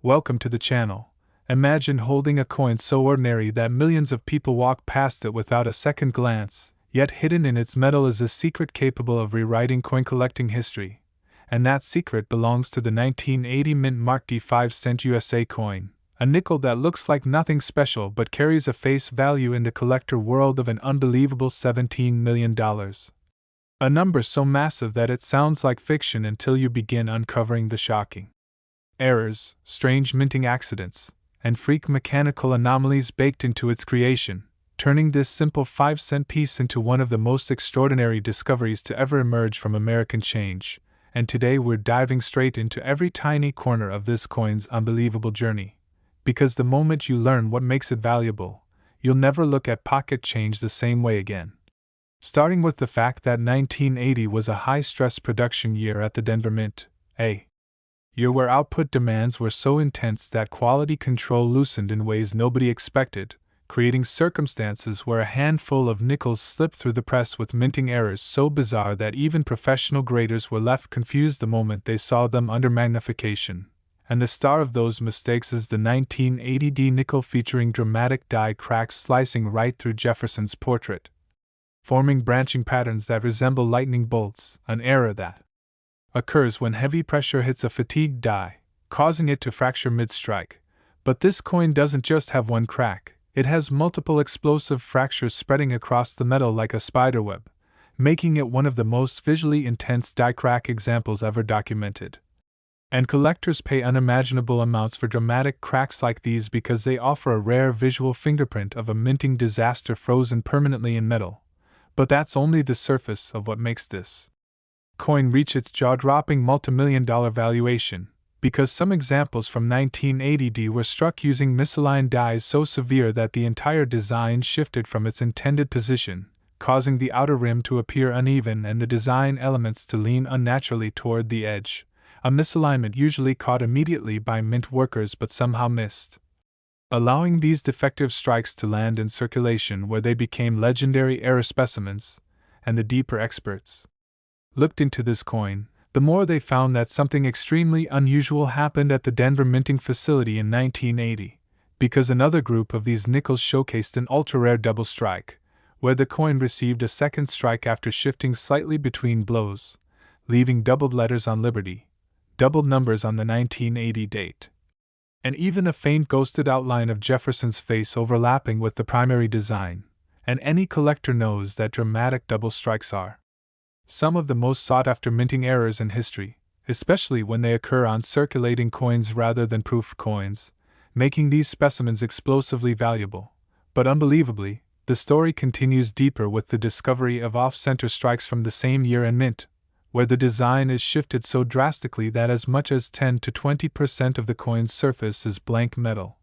Welcome to the channel. Imagine holding a coin so ordinary that millions of people walk past it without a second glance, yet hidden in its metal is a secret capable of rewriting coin collecting history. And that secret belongs to the 1980 mint marked 5-cent USA coin, a nickel that looks like nothing special but carries a face value in the collector world of an unbelievable $17 million. A number so massive that it sounds like fiction until you begin uncovering the shocking errors, strange minting accidents, and freak mechanical anomalies baked into its creation, turning this simple 5-cent piece into one of the most extraordinary discoveries to ever emerge from American change. And today we're diving straight into every tiny corner of this coin's unbelievable journey. Because the moment you learn what makes it valuable, you'll never look at pocket change the same way again. Starting with the fact that 1980 was a high-stress production year at the Denver Mint, a year where output demands were so intense that quality control loosened in ways nobody expected, creating circumstances where a handful of nickels slipped through the press with minting errors so bizarre that even professional graders were left confused the moment they saw them under magnification. And the star of those mistakes is the 1980 D nickel featuring dramatic die cracks slicing right through Jefferson's portrait, forming branching patterns that resemble lightning bolts, an error that occurs when heavy pressure hits a fatigued die, causing it to fracture mid-strike. But this coin doesn't just have one crack, it has multiple explosive fractures spreading across the metal like a spiderweb, making it one of the most visually intense die crack examples ever documented. And collectors pay unimaginable amounts for dramatic cracks like these because they offer a rare visual fingerprint of a minting disaster frozen permanently in metal. But that's only the surface of what makes this coin reach its jaw-dropping multimillion-dollar valuation, because some examples from 1980 were struck using misaligned dies so severe that the entire design shifted from its intended position, causing the outer rim to appear uneven and the design elements to lean unnaturally toward the edge, a misalignment usually caught immediately by mint workers but somehow missed, allowing these defective strikes to land in circulation where they became legendary error specimens. And the deeper experts looked into this coin, the more they found that something extremely unusual happened at the Denver minting facility in 1980, because another group of these nickels showcased an ultra-rare double strike, where the coin received a second strike after shifting slightly between blows, leaving doubled letters on Liberty, doubled numbers on the 1980 date, and even a faint ghosted outline of Jefferson's face overlapping with the primary design. And any collector knows that dramatic double strikes are some of the most sought-after minting errors in history, especially when they occur on circulating coins rather than proof coins, making these specimens explosively valuable. But unbelievably, the story continues deeper with the discovery of off-center strikes from the same year and mint, where the design is shifted so drastically that as much as 10 to 20% of the coin's surface is blank metal.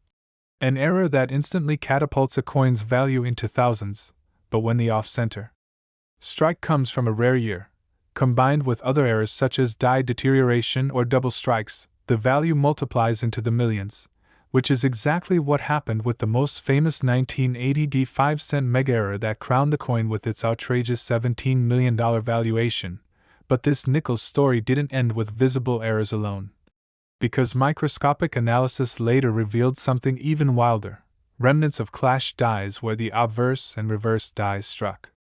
An error that instantly catapults a coin's value into thousands. But when the off-center strike comes from a rare year, combined with other errors such as die deterioration or double strikes, the value multiplies into the millions, which is exactly what happened with the most famous 1980 D 5-cent mega error that crowned the coin with its outrageous $17 million valuation. But this nickel's story didn't end with visible errors alone, because microscopic analysis later revealed something even wilder: remnants of clashed dies where the obverse and reverse dies struck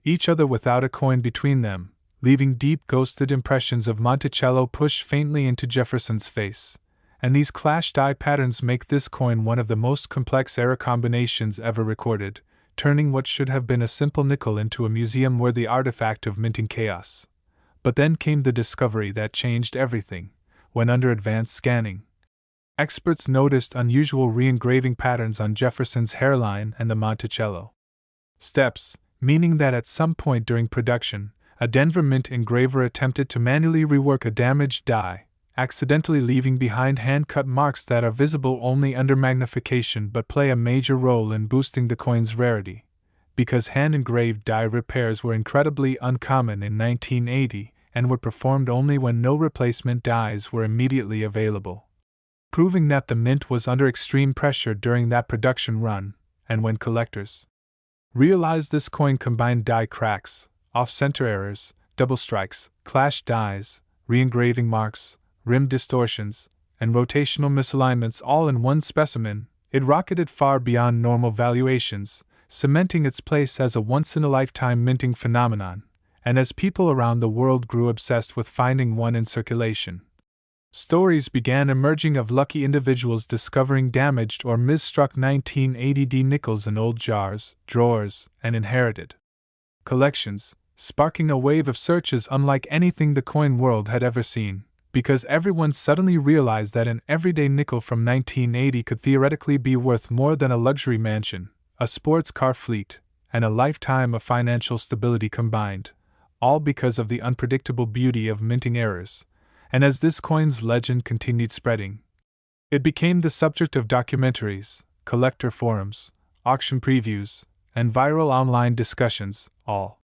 each other without a coin between them, leaving deep ghosted impressions of Monticello pushed faintly into Jefferson's face. And these clashed die patterns make this coin one of the most complex error combinations ever recorded, turning what should have been a simple nickel into a museum-worthy artifact of minting chaos. But then came the discovery that changed everything. When under advanced scanning, experts noticed unusual re-engraving patterns on Jefferson's hairline and the Monticello steps, meaning that at some point during production, a Denver Mint engraver attempted to manually rework a damaged die, accidentally leaving behind hand-cut marks that are visible only under magnification but play a major role in boosting the coin's rarity. Because hand-engraved die repairs were incredibly uncommon in 1980 and were performed only when no replacement dies were immediately available, proving that the Mint was under extreme pressure during that production run. And when collectors realized this coin combined die cracks, off-center errors, double strikes, clashed dies, re-engraving marks, rim distortions, and rotational misalignments all in one specimen, it rocketed far beyond normal valuations, cementing its place as a once-in-a-lifetime minting phenomenon, and as people around the world grew obsessed with finding one in circulation. Stories began emerging of lucky individuals discovering damaged or misstruck 1980D nickels in old jars, drawers, and inherited collections, sparking a wave of searches unlike anything the coin world had ever seen, because everyone suddenly realized that an everyday nickel from 1980 could theoretically be worth more than a luxury mansion, a sports car fleet, and a lifetime of financial stability combined, all because of the unpredictable beauty of minting errors. And as this coin's legend continued spreading, it became the subject of documentaries, collector forums, auction previews, and viral online discussions, all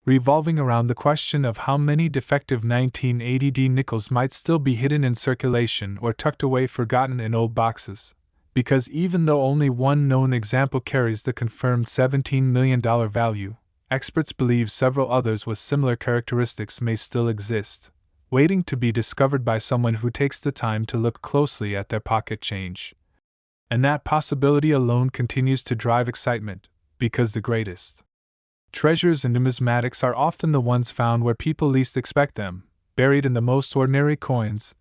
revolving around the question of how many defective 1980D nickels might still be hidden in circulation or tucked away forgotten in old boxes, because even though only one known example carries the confirmed $17 million value, experts believe several others with similar characteristics may still exist, waiting to be discovered by someone who takes the time to look closely at their pocket change. And that possibility alone continues to drive excitement, because the greatest treasures in numismatics are often the ones found where people least expect them, buried in the most ordinary coins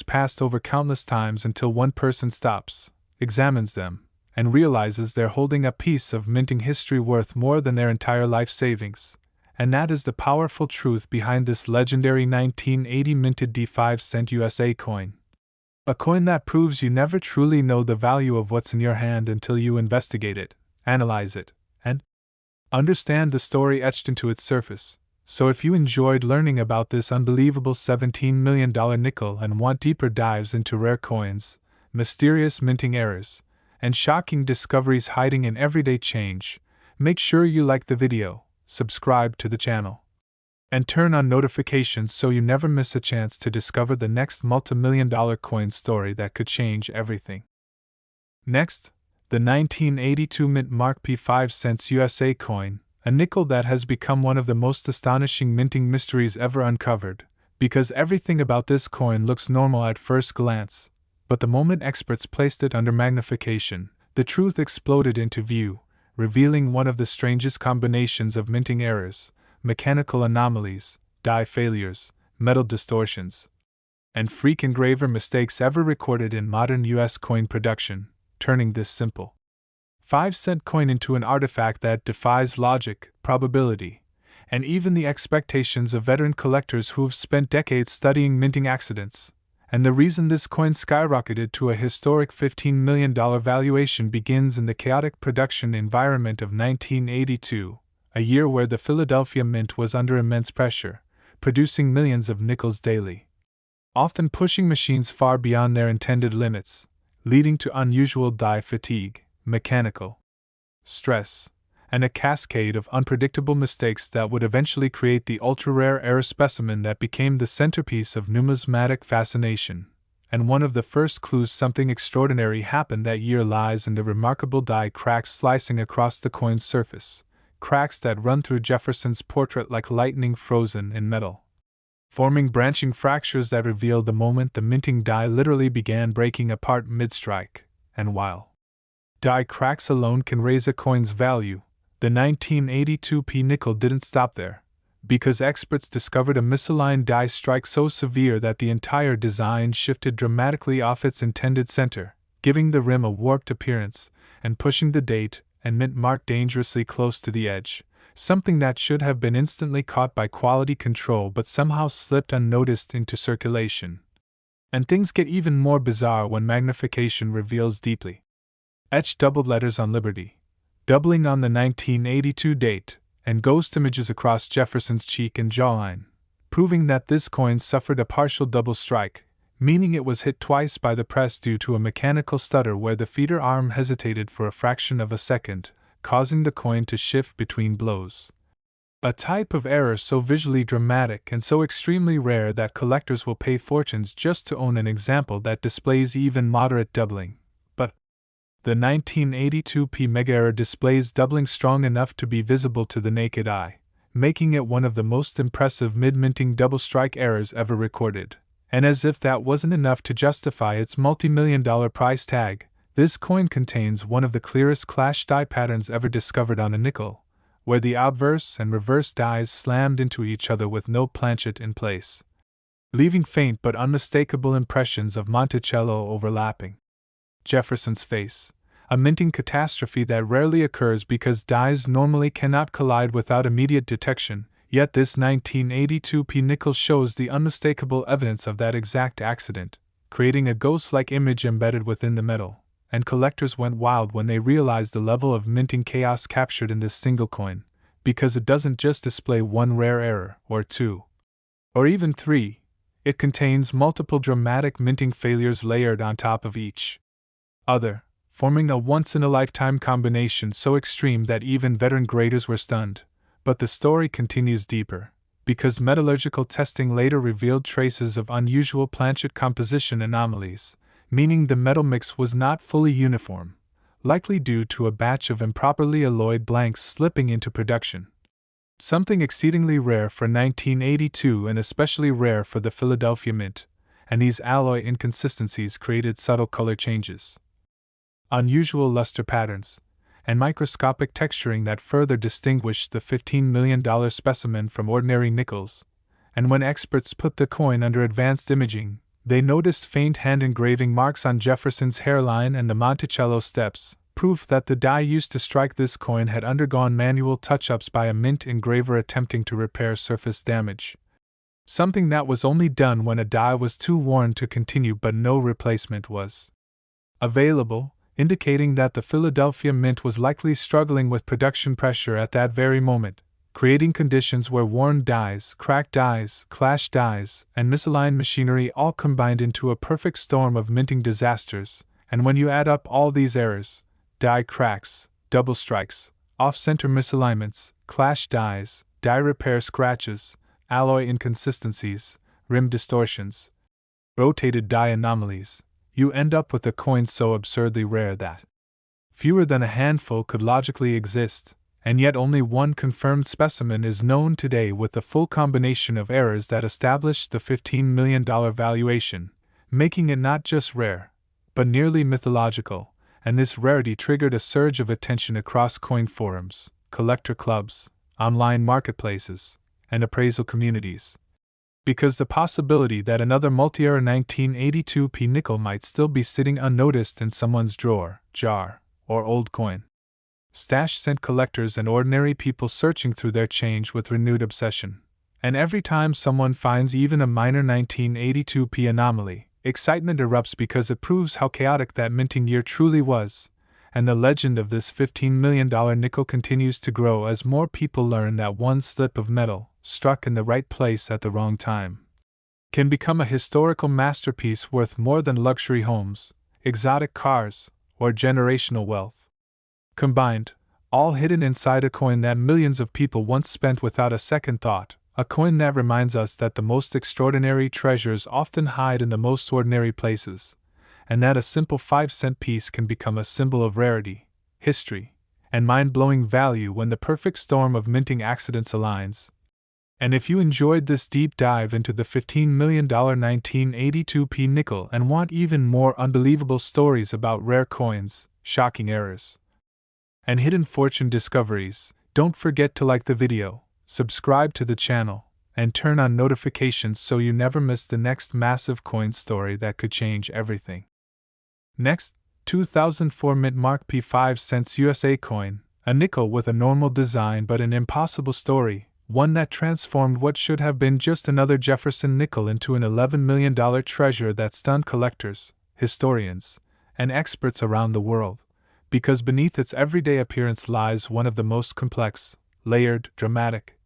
passed over countless times until one person stops, examines them, and realizes they're holding a piece of minting history worth more than their entire life savings. And that is the powerful truth behind this legendary 1980 minted D5-cent USA coin. A coin that proves you never truly know the value of what's in your hand until you investigate it, analyze it, and understand the story etched into its surface. So if you enjoyed learning about this unbelievable $17 million nickel and want deeper dives into rare coins, mysterious minting errors, and shocking discoveries hiding in everyday change, make sure you like the video, subscribe to the channel, and turn on notifications so you never miss a chance to discover the next multimillion-dollar coin story that could change everything. Next, the 1982 Mint Mark P 5 cents USA coin, a nickel that has become one of the most astonishing minting mysteries ever uncovered, because everything about this coin looks normal at first glance, but the moment experts placed it under magnification, the truth exploded into view, revealing one of the strangest combinations of minting errors, mechanical anomalies, die failures, metal distortions, and freak engraver mistakes ever recorded in modern U.S. coin production, turning this simple 5-cent coin into an artifact that defies logic, probability, and even the expectations of veteran collectors who've spent decades studying minting accidents. And the reason this coin skyrocketed to a historic $15 million valuation begins in the chaotic production environment of 1982, a year where the Philadelphia Mint was under immense pressure, producing millions of nickels daily, often pushing machines far beyond their intended limits, leading to unusual die fatigue, mechanical stress, and a cascade of unpredictable mistakes that would eventually create the ultra-rare error specimen that became the centerpiece of numismatic fascination. And one of the first clues something extraordinary happened that year lies in the remarkable die cracks slicing across the coin's surface, cracks that run through Jefferson's portrait like lightning frozen in metal, forming branching fractures that reveal the moment the minting die literally began breaking apart mid-strike. And while die cracks alone can raise a coin's value, the 1982 P nickel didn't stop there, because experts discovered a misaligned die strike so severe that the entire design shifted dramatically off its intended center, giving the rim a warped appearance, and pushing the date and mint mark dangerously close to the edge, something that should have been instantly caught by quality control but somehow slipped unnoticed into circulation. And things get even more bizarre when magnification reveals deeply etched doubled letters on Liberty, doubling on the 1982 date, and ghost images across Jefferson's cheek and jawline, proving that this coin suffered a partial double strike, meaning it was hit twice by the press due to a mechanical stutter where the feeder arm hesitated for a fraction of a second, causing the coin to shift between blows. A type of error so visually dramatic and so extremely rare that collectors will pay fortunes just to own an example that displays even moderate doubling. But the 1982 P mega error displays doubling strong enough to be visible to the naked eye, making it one of the most impressive mid-minting double strike errors ever recorded. And as if that wasn't enough to justify its multi-million-dollar price tag, this coin contains one of the clearest clash die patterns ever discovered on a nickel, where the obverse and reverse dies slammed into each other with no planchet in place, leaving faint but unmistakable impressions of Monticello overlapping. Jefferson's face, a minting catastrophe that rarely occurs because dies normally cannot collide without immediate detection, yet this 1982p nickel shows the unmistakable evidence of that exact accident, creating a ghost-like image embedded within the metal, and collectors went wild when they realized the level of minting chaos captured in this single coin, because it doesn't just display one rare error, or two, or even three, it contains multiple dramatic minting failures layered on top of each other, forming a once-in-a-lifetime combination so extreme that even veteran graders were stunned. But the story continues deeper, because metallurgical testing later revealed traces of unusual planchet composition anomalies, meaning the metal mix was not fully uniform, likely due to a batch of improperly alloyed blanks slipping into production. Something exceedingly rare for 1982 and especially rare for the Philadelphia Mint, and these alloy inconsistencies created subtle color changes, unusual luster patterns, and microscopic texturing that further distinguished the $15 million specimen from ordinary nickels, and when experts put the coin under advanced imaging, they noticed faint hand engraving marks on Jefferson's hairline and the Monticello steps, proof that the die used to strike this coin had undergone manual touch-ups by a mint engraver attempting to repair surface damage. Something that was only done when a die was too worn to continue but no replacement was available, indicating that the Philadelphia Mint was likely struggling with production pressure at that very moment, creating conditions where worn dies, cracked dies, clashed dies, and misaligned machinery all combined into a perfect storm of minting disasters. And when you add up all these errors, die cracks, double strikes, off-center misalignments, clashed dies, die repair scratches, alloy inconsistencies, rim distortions, rotated die anomalies, you end up with a coin so absurdly rare that fewer than a handful could logically exist, and yet only one confirmed specimen is known today with the full combination of errors that established the $15 million valuation, making it not just rare, but nearly mythological, and this rarity triggered a surge of attention across coin forums, collector clubs, online marketplaces, and appraisal communities. Because the possibility that another multi-era 1982p nickel might still be sitting unnoticed in someone's drawer, jar, or old coin stash sent collectors and ordinary people searching through their change with renewed obsession. And every time someone finds even a minor 1982p anomaly, excitement erupts because it proves how chaotic that minting year truly was, and the legend of this $15 million nickel continues to grow as more people learn that one slip of metal, struck in the right place at the wrong time, can become a historical masterpiece worth more than luxury homes, exotic cars, or generational wealth combined, all hidden inside a coin that millions of people once spent without a second thought, a coin that reminds us that the most extraordinary treasures often hide in the most ordinary places, and that a simple 5-cent piece can become a symbol of rarity, history, and mind-blowing value when the perfect storm of minting accidents aligns. And if you enjoyed this deep dive into the $15 million 1982p nickel and want even more unbelievable stories about rare coins, shocking errors, and hidden fortune discoveries, don't forget to like the video, subscribe to the channel, and turn on notifications so you never miss the next massive coin story that could change everything. Next, 2004 Mint Mark P 5 cents USA coin, a nickel with a normal design but an impossible story, one that transformed what should have been just another Jefferson nickel into an $11 million treasure that stunned collectors, historians, and experts around the world, because beneath its everyday appearance lies one of the most complex, layered, dramatic,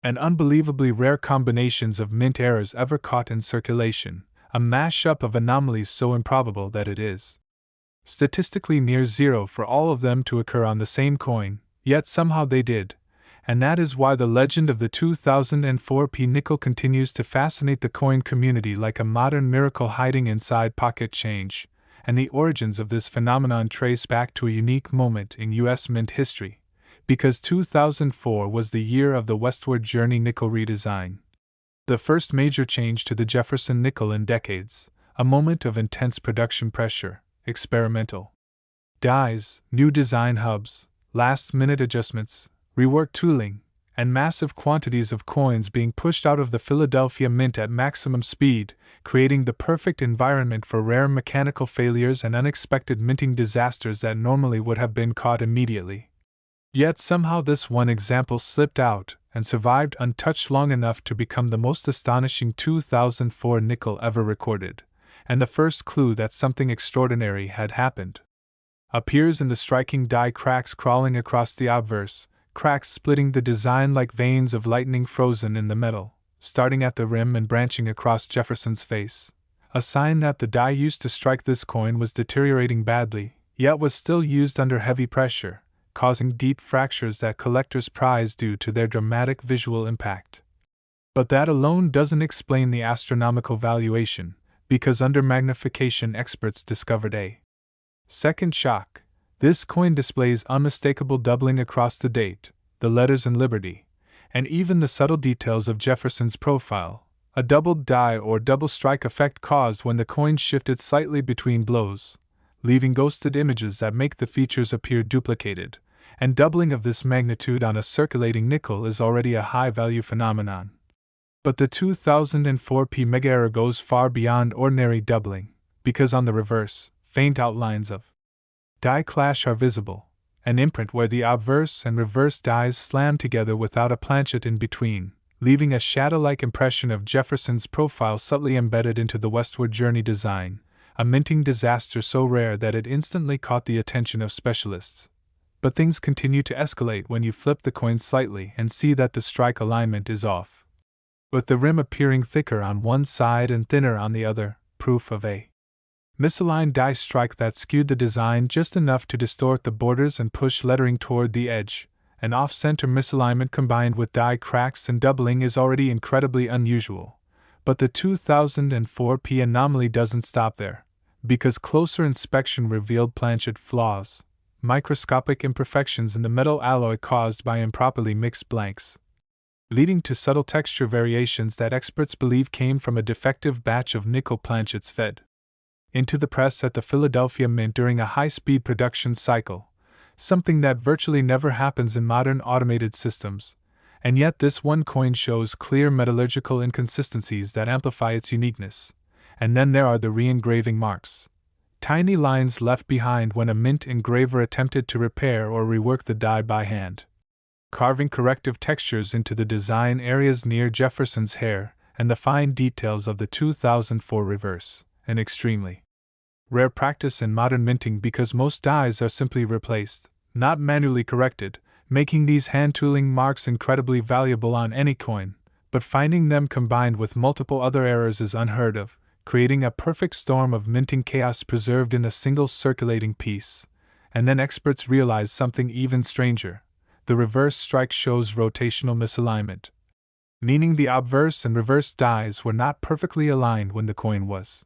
and unbelievably rare combinations of mint errors ever caught in circulation, a mash-up of anomalies so improbable that it is statistically near zero for all of them to occur on the same coin, yet somehow they did, and that is why the legend of the 2004p nickel continues to fascinate the coin community like a modern miracle hiding inside pocket change, and the origins of this phenomenon trace back to a unique moment in U.S. mint history, because 2004 was the year of the Westward Journey nickel redesign. The first major change to the Jefferson nickel in decades, a moment of intense production pressure, experimental dies, new design hubs, last-minute adjustments, reworked tooling, and massive quantities of coins being pushed out of the Philadelphia Mint at maximum speed, creating the perfect environment for rare mechanical failures and unexpected minting disasters that normally would have been caught immediately. Yet somehow this one example slipped out and survived untouched long enough to become the most astonishing 2004 nickel ever recorded, and the first clue that something extraordinary had happened. Appears in the striking die cracks crawling across the obverse, cracks splitting the design like veins of lightning frozen in the metal, starting at the rim and branching across Jefferson's face. A sign that the die used to strike this coin was deteriorating badly, yet was still used under heavy pressure, causing deep fractures that collectors prize due to their dramatic visual impact. But that alone doesn't explain the astronomical valuation, because under magnification experts discovered a second shock. This coin displays unmistakable doubling across the date, the letters and Liberty, and even the subtle details of Jefferson's profile, a doubled die or double strike effect caused when the coin shifted slightly between blows, leaving ghosted images that make the features appear duplicated, and doubling of this magnitude on a circulating nickel is already a high-value phenomenon. But the 2004 P mega error goes far beyond ordinary doubling, because on the reverse, faint outlines of die clash are visible, an imprint where the obverse and reverse dies slam together without a planchet in between, leaving a shadow-like impression of Jefferson's profile subtly embedded into the westward journey design, a minting disaster so rare that it instantly caught the attention of specialists. But things continue to escalate when you flip the coin slightly and see that the strike alignment is off, with the rim appearing thicker on one side and thinner on the other, proof of a misaligned die strike that skewed the design just enough to distort the borders and push lettering toward the edge. An off-center misalignment combined with die cracks and doubling is already incredibly unusual. But the 2004 P anomaly doesn't stop there, because closer inspection revealed planchet flaws, microscopic imperfections in the metal alloy caused by improperly mixed blanks, leading to subtle texture variations that experts believe came from a defective batch of nickel planchets fed into the press at the Philadelphia Mint during a high-speed production cycle, something that virtually never happens in modern automated systems, and yet this one coin shows clear metallurgical inconsistencies that amplify its uniqueness. And then there are the re-engraving marks, tiny lines left behind when a mint engraver attempted to repair or rework the die by hand, carving corrective textures into the design areas near Jefferson's hair, and the fine details of the 2004 reverse, an extremely rare practice in modern minting because most dies are simply replaced, not manually corrected, making these hand-tooling marks incredibly valuable on any coin, but finding them combined with multiple other errors is unheard of, creating a perfect storm of minting chaos preserved in a single circulating piece. And then experts realize something even stranger. The reverse strike shows rotational misalignment, meaning the obverse and reverse dies were not perfectly aligned when the coin was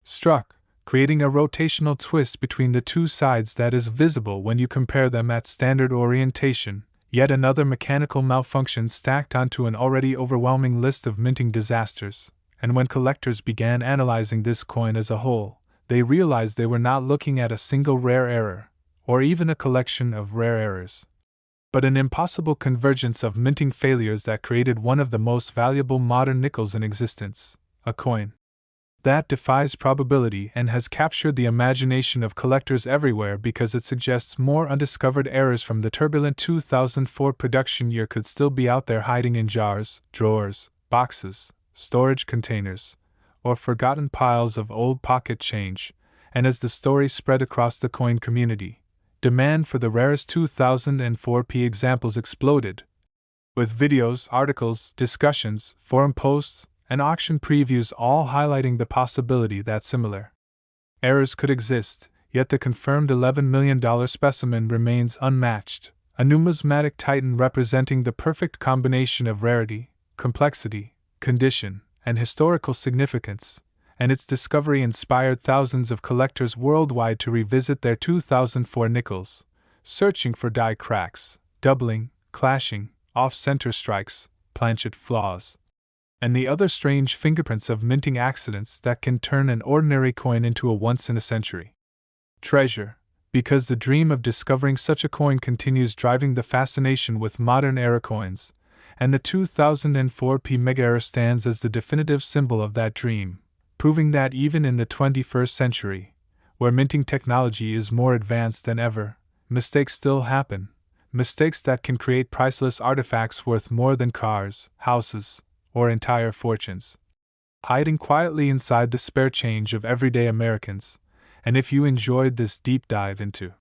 struck, creating a rotational twist between the two sides that is visible when you compare them at standard orientation, yet another mechanical malfunction stacked onto an already overwhelming list of minting disasters. And when collectors began analyzing this coin as a whole, they realized they were not looking at a single rare error, or even a collection of rare errors, but an impossible convergence of minting failures that created one of the most valuable modern nickels in existence, a coin that defies probability and has captured the imagination of collectors everywhere because it suggests more undiscovered errors from the turbulent 2004 production year could still be out there hiding in jars, drawers, boxes, storage containers, or forgotten piles of old pocket change. And as the story spread across the coin community, demand for the rarest 2004 P examples exploded, with videos, articles, discussions, forum posts, and auction previews all highlighting the possibility that similar errors could exist, yet the confirmed $11 million specimen remains unmatched, a numismatic titan representing the perfect combination of rarity, complexity, condition, and historical significance, and its discovery inspired thousands of collectors worldwide to revisit their 2004 nickels, searching for die cracks, doubling, clashing, off-center strikes, planchet flaws, and the other strange fingerprints of minting accidents that can turn an ordinary coin into a once-in-a-century treasure, because the dream of discovering such a coin continues driving the fascination with modern era coins, and the 2004 P Mega Era stands as the definitive symbol of that dream, proving that even in the 21st century, where minting technology is more advanced than ever, mistakes still happen, mistakes that can create priceless artifacts worth more than cars, houses, or entire fortunes, hiding quietly inside the spare change of everyday Americans. And if you enjoyed this deep dive into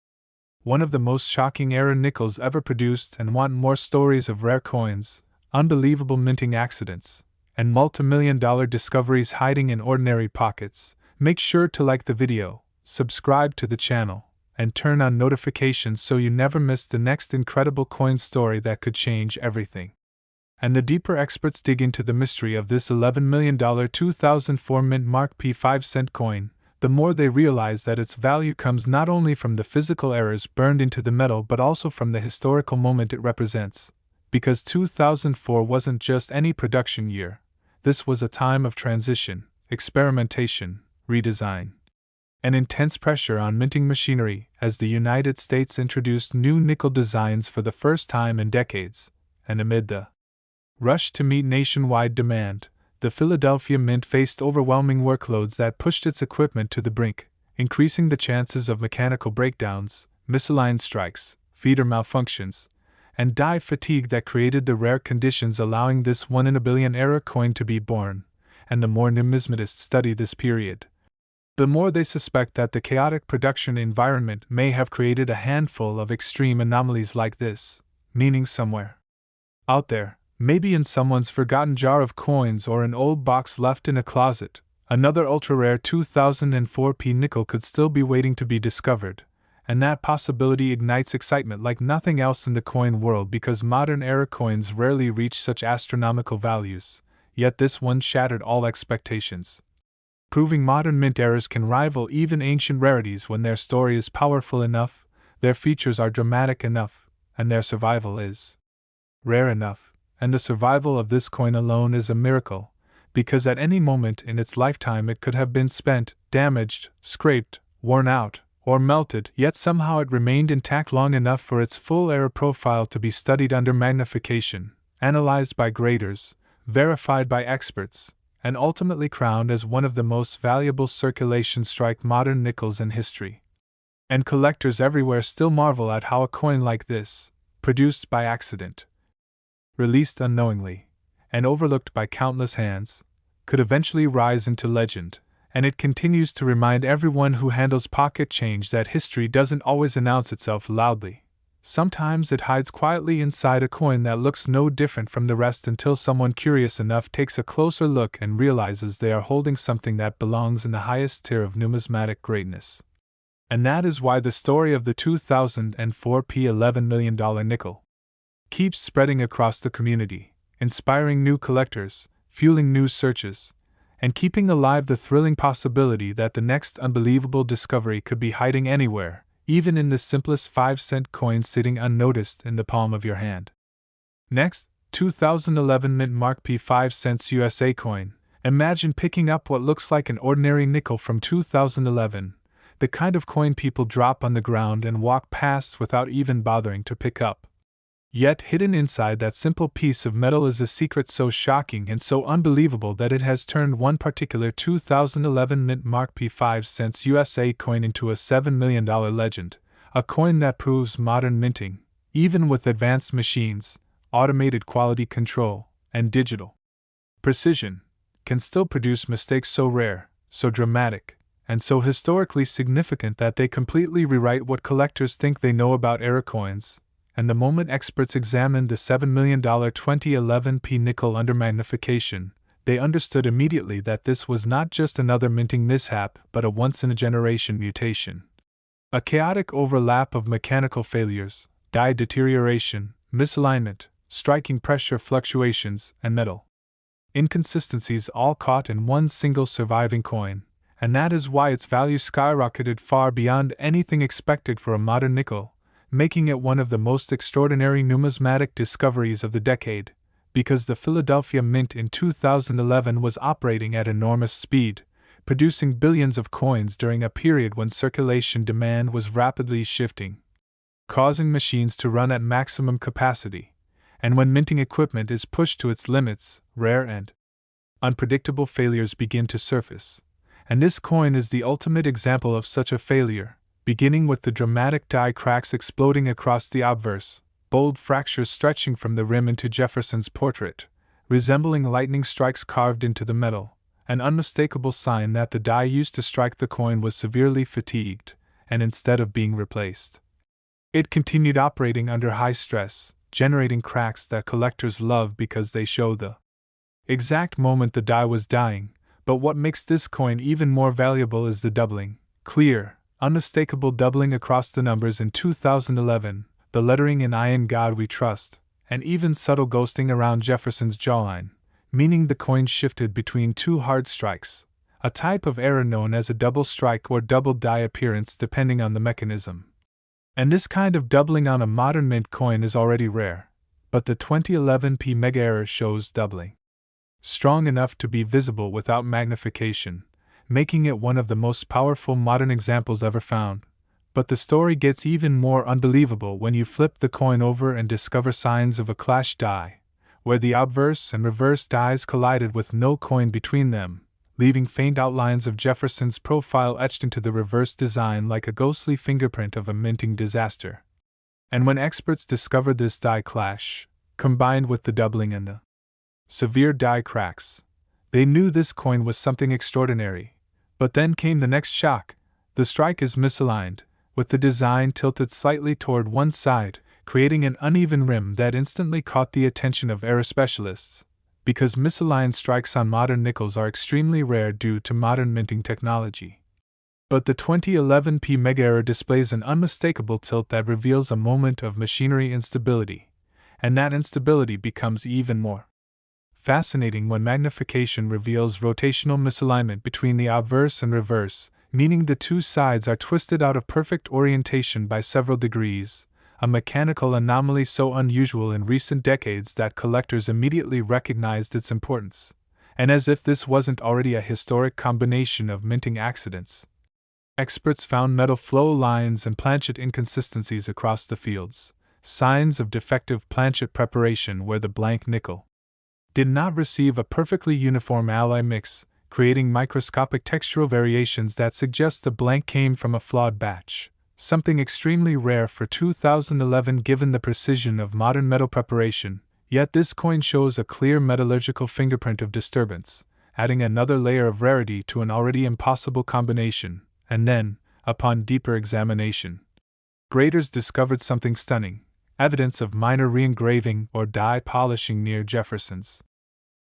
one of the most shocking era nickels ever produced and want more stories of rare coins, unbelievable minting accidents, and multimillion-dollar discoveries hiding in ordinary pockets, make sure to like the video, subscribe to the channel, and turn on notifications so you never miss the next incredible coin story that could change everything. And the deeper experts dig into the mystery of this $11 million 2004 Mint Mark P 5-cent coin, the more they realize that its value comes not only from the physical errors burned into the metal but also from the historical moment it represents. Because 2004 wasn't just any production year, this was a time of transition, experimentation, redesign, and intense pressure on minting machinery as the United States introduced new nickel designs for the first time in decades, and amid the rush to meet nationwide demand, the Philadelphia Mint faced overwhelming workloads that pushed its equipment to the brink, increasing the chances of mechanical breakdowns, misaligned strikes, feeder malfunctions, and die fatigue that created the rare conditions allowing this one-in-a-billion era coin to be born. And the more numismatists study this period, the more they suspect that the chaotic production environment may have created a handful of extreme anomalies like this, meaning somewhere out there, maybe in someone's forgotten jar of coins or an old box left in a closet, another ultra-rare 2004 P nickel could still be waiting to be discovered, and that possibility ignites excitement like nothing else in the coin world because modern era coins rarely reach such astronomical values, yet this one shattered all expectations, proving modern mint eras can rival even ancient rarities when their story is powerful enough, their features are dramatic enough, and their survival is rare enough. And the survival of this coin alone is a miracle, because at any moment in its lifetime it could have been spent, damaged, scraped, worn out, or melted, yet somehow it remained intact long enough for its full era profile to be studied under magnification, analyzed by graders, verified by experts, and ultimately crowned as one of the most valuable circulation strike modern nickels in history. And collectors everywhere still marvel at how a coin like this, produced by accident, released unknowingly, and overlooked by countless hands, could eventually rise into legend, and it continues to remind everyone who handles pocket change that history doesn't always announce itself loudly. Sometimes it hides quietly inside a coin that looks no different from the rest until someone curious enough takes a closer look and realizes they are holding something that belongs in the highest tier of numismatic greatness. And that is why the story of the 2004 P $11 million nickel keeps spreading across the community, inspiring new collectors, fueling new searches, and keeping alive the thrilling possibility that the next unbelievable discovery could be hiding anywhere, even in the simplest 5-cent coin sitting unnoticed in the palm of your hand. Next, 2011 Mint Mark P 5 cents USA coin. Imagine picking up what looks like an ordinary nickel from 2011, the kind of coin people drop on the ground and walk past without even bothering to pick up. Yet hidden inside that simple piece of metal is a secret so shocking and so unbelievable that it has turned one particular 2011 Mint Mark P 5 cents USA coin into a $7 million legend, a coin that proves modern minting, even with advanced machines, automated quality control, and digital precision, can still produce mistakes so rare, so dramatic, and so historically significant that they completely rewrite what collectors think they know about era coins. And the moment experts examined the $7 million 2011 P nickel under magnification, they understood immediately that this was not just another minting mishap but a once-in-a-generation mutation. A chaotic overlap of mechanical failures, die deterioration, misalignment, striking pressure fluctuations, and metal inconsistencies all caught in one single surviving coin, and that is why its value skyrocketed far beyond anything expected for a modern nickel, making it one of the most extraordinary numismatic discoveries of the decade, because the Philadelphia Mint in 2011 was operating at enormous speed, producing billions of coins during a period when circulation demand was rapidly shifting, causing machines to run at maximum capacity. And when minting equipment is pushed to its limits, rare and unpredictable failures begin to surface. And this coin is the ultimate example of such a failure, beginning with the dramatic die cracks exploding across the obverse, bold fractures stretching from the rim into Jefferson's portrait, resembling lightning strikes carved into the metal, an unmistakable sign that the die used to strike the coin was severely fatigued, and instead of being replaced, it continued operating under high stress, generating cracks that collectors love because they show the exact moment the die was dying. But what makes this coin even more valuable is the doubling, clear, unmistakable doubling across the numbers in 2011, the lettering in "I in God We Trust," and even subtle ghosting around Jefferson's jawline, meaning the coin shifted between two hard strikes, a type of error known as a double strike or double die appearance depending on the mechanism. And this kind of doubling on a modern mint coin is already rare, but the 2011 P mega error shows doubling strong enough to be visible without magnification, making it one of the most powerful modern examples ever found. But the story gets even more unbelievable when you flip the coin over and discover signs of a clash die, where the obverse and reverse dies collided with no coin between them, leaving faint outlines of Jefferson's profile etched into the reverse design like a ghostly fingerprint of a minting disaster. And when experts discovered this die clash, combined with the doubling and the severe die cracks, they knew this coin was something extraordinary. But then came the next shock. The strike is misaligned, with the design tilted slightly toward one side, creating an uneven rim that instantly caught the attention of error specialists, because misaligned strikes on modern nickels are extremely rare due to modern minting technology. But the 2011 P mega error displays an unmistakable tilt that reveals a moment of machinery instability, and that instability becomes even more fascinating when magnification reveals rotational misalignment between the obverse and reverse, meaning the two sides are twisted out of perfect orientation by several degrees, a mechanical anomaly so unusual in recent decades that collectors immediately recognized its importance. And as if this wasn't already a historic combination of minting accidents, experts found metal flow lines and planchet inconsistencies across the fields, signs of defective planchet preparation where the blank nickel did not receive a perfectly uniform alloy mix, creating microscopic textural variations that suggest the blank came from a flawed batch, something extremely rare for 2011 given the precision of modern metal preparation. Yet this coin shows a clear metallurgical fingerprint of disturbance, adding another layer of rarity to an already impossible combination. And then, upon deeper examination, graders discovered something stunning, evidence of minor re-engraving or die polishing near Jefferson's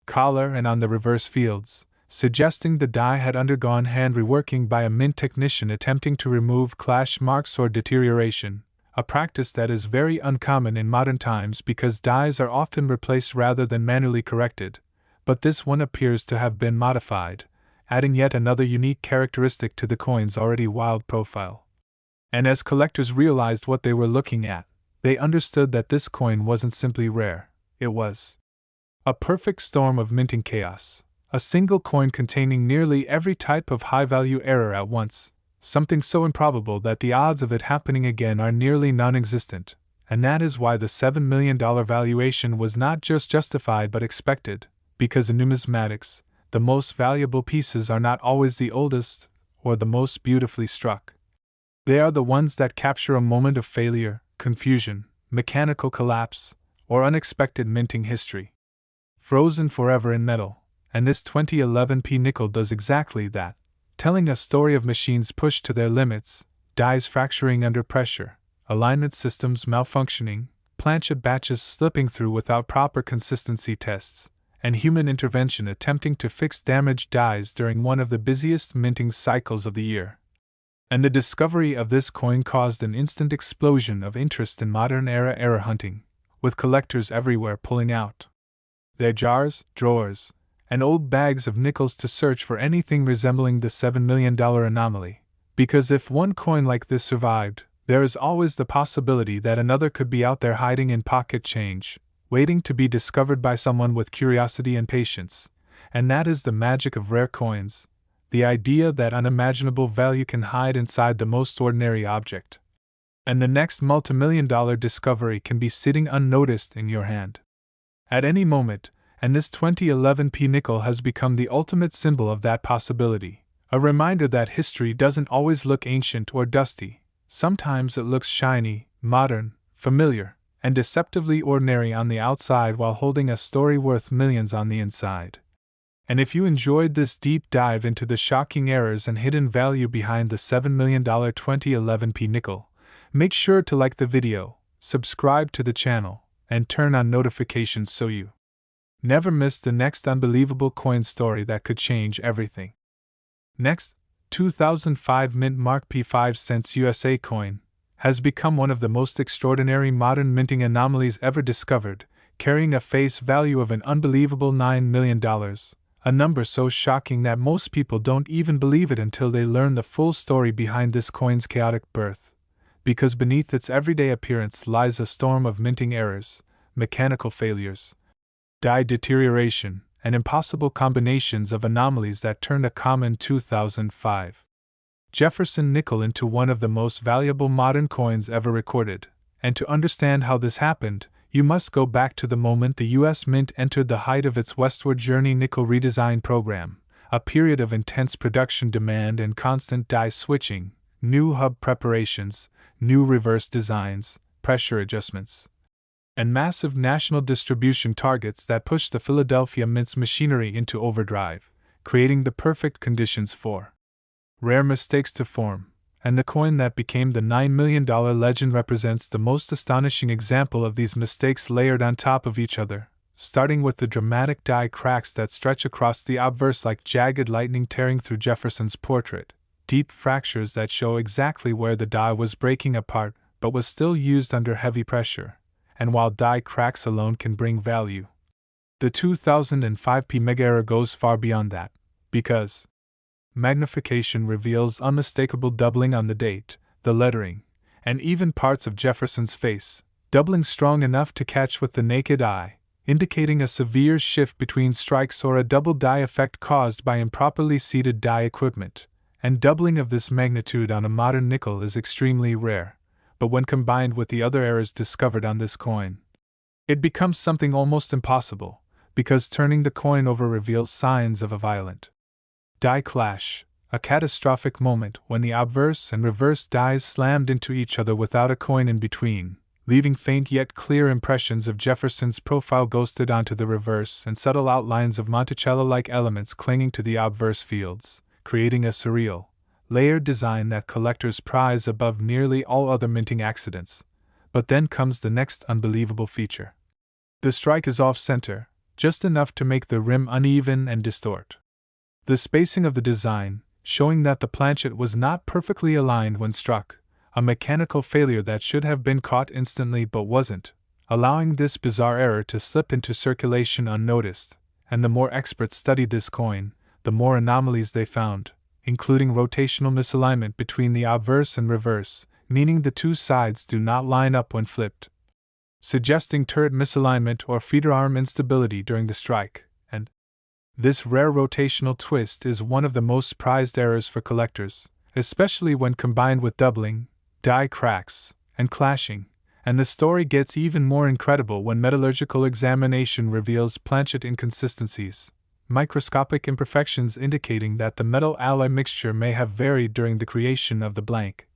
collar and on the reverse fields, suggesting the die had undergone hand reworking by a mint technician attempting to remove clash marks or deterioration, a practice that is very uncommon in modern times because dies are often replaced rather than manually corrected, but this one appears to have been modified, adding yet another unique characteristic to the coin's already wild profile. And as collectors realized what they were looking at, they understood that this coin wasn't simply rare, it was a perfect storm of minting chaos, a single coin containing nearly every type of high-value error at once, something so improbable that the odds of it happening again are nearly non-existent, and that is why the $7 million valuation was not just justified but expected, because in numismatics, the most valuable pieces are not always the oldest or the most beautifully struck. They are the ones that capture a moment of failure, confusion, mechanical collapse, or unexpected minting history, frozen forever in metal. And this 2011 P nickel does exactly that, telling a story of machines pushed to their limits, dies fracturing under pressure, alignment systems malfunctioning, planchet batches slipping through without proper consistency tests, and human intervention attempting to fix damaged dies during one of the busiest minting cycles of the year. And the discovery of this coin caused an instant explosion of interest in modern-era error hunting, with collectors everywhere pulling out their jars, drawers, and old bags of nickels to search for anything resembling the $7 million anomaly. Because if one coin like this survived, there is always the possibility that another could be out there hiding in pocket change, waiting to be discovered by someone with curiosity and patience. And that is the magic of rare coins, the idea that unimaginable value can hide inside the most ordinary object. And the next multimillion-dollar discovery can be sitting unnoticed in your hand at any moment, and this 2011 nickel has become the ultimate symbol of that possibility, a reminder that history doesn't always look ancient or dusty. Sometimes it looks shiny, modern, familiar, and deceptively ordinary on the outside while holding a story worth millions on the inside. And if you enjoyed this deep dive into the shocking errors and hidden value behind the $7 million 2011 nickel, make sure to like the video, subscribe to the channel, and turn on notifications so you never miss the next unbelievable coin story that could change everything. Next, 2005 mint mark P5 USA coin has become one of the most extraordinary modern minting anomalies ever discovered, carrying a face value of an unbelievable $9 million, a number so shocking that most people don't even believe it until they learn the full story behind this coin's chaotic birth, because beneath its everyday appearance lies a storm of minting errors, mechanical failures, die deterioration, and impossible combinations of anomalies that turned a common 2005 Jefferson nickel into one of the most valuable modern coins ever recorded. And to understand how this happened, you must go back to the moment the U.S. Mint entered the height of its westward journey nickel redesign program, a period of intense production demand and constant die switching, new hub preparations, new reverse designs, pressure adjustments, and massive national distribution targets that pushed the Philadelphia Mint's machinery into overdrive, creating the perfect conditions for rare mistakes to form. And the coin that became the $9 million legend represents the most astonishing example of these mistakes layered on top of each other, starting with the dramatic die cracks that stretch across the obverse like jagged lightning tearing through Jefferson's portrait, deep fractures that show exactly where the die was breaking apart but was still used under heavy pressure. And while die cracks alone can bring value, the 2005 mega error goes far beyond that, because magnification reveals unmistakable doubling on the date, the lettering, and even parts of Jefferson's face, doubling strong enough to catch with the naked eye, indicating a severe shift between strikes or a double die effect caused by improperly seated die equipment. And doubling of this magnitude on a modern nickel is extremely rare, but when combined with the other errors discovered on this coin, it becomes something almost impossible, because turning the coin over reveals signs of a violent die clash, a catastrophic moment when the obverse and reverse dies slammed into each other without a coin in between, leaving faint yet clear impressions of Jefferson's profile ghosted onto the reverse and subtle outlines of Monticello-like elements clinging to the obverse fields, creating a surreal, layered design that collectors prize above nearly all other minting accidents. But then comes the next unbelievable feature. The strike is off-center, just enough to make the rim uneven and distort the spacing of the design, showing that the planchet was not perfectly aligned when struck, a mechanical failure that should have been caught instantly but wasn't, allowing this bizarre error to slip into circulation unnoticed. And the more experts studied this coin, the more anomalies they found, including rotational misalignment between the obverse and reverse, meaning the two sides do not line up when flipped, suggesting turret misalignment or feeder arm instability during the strike. And this rare rotational twist is one of the most prized errors for collectors, especially when combined with doubling, die cracks, and clashing. And the story gets even more incredible when metallurgical examination reveals planchet inconsistencies, microscopic imperfections indicating that the metal alloy mixture may have varied during the creation of the blank,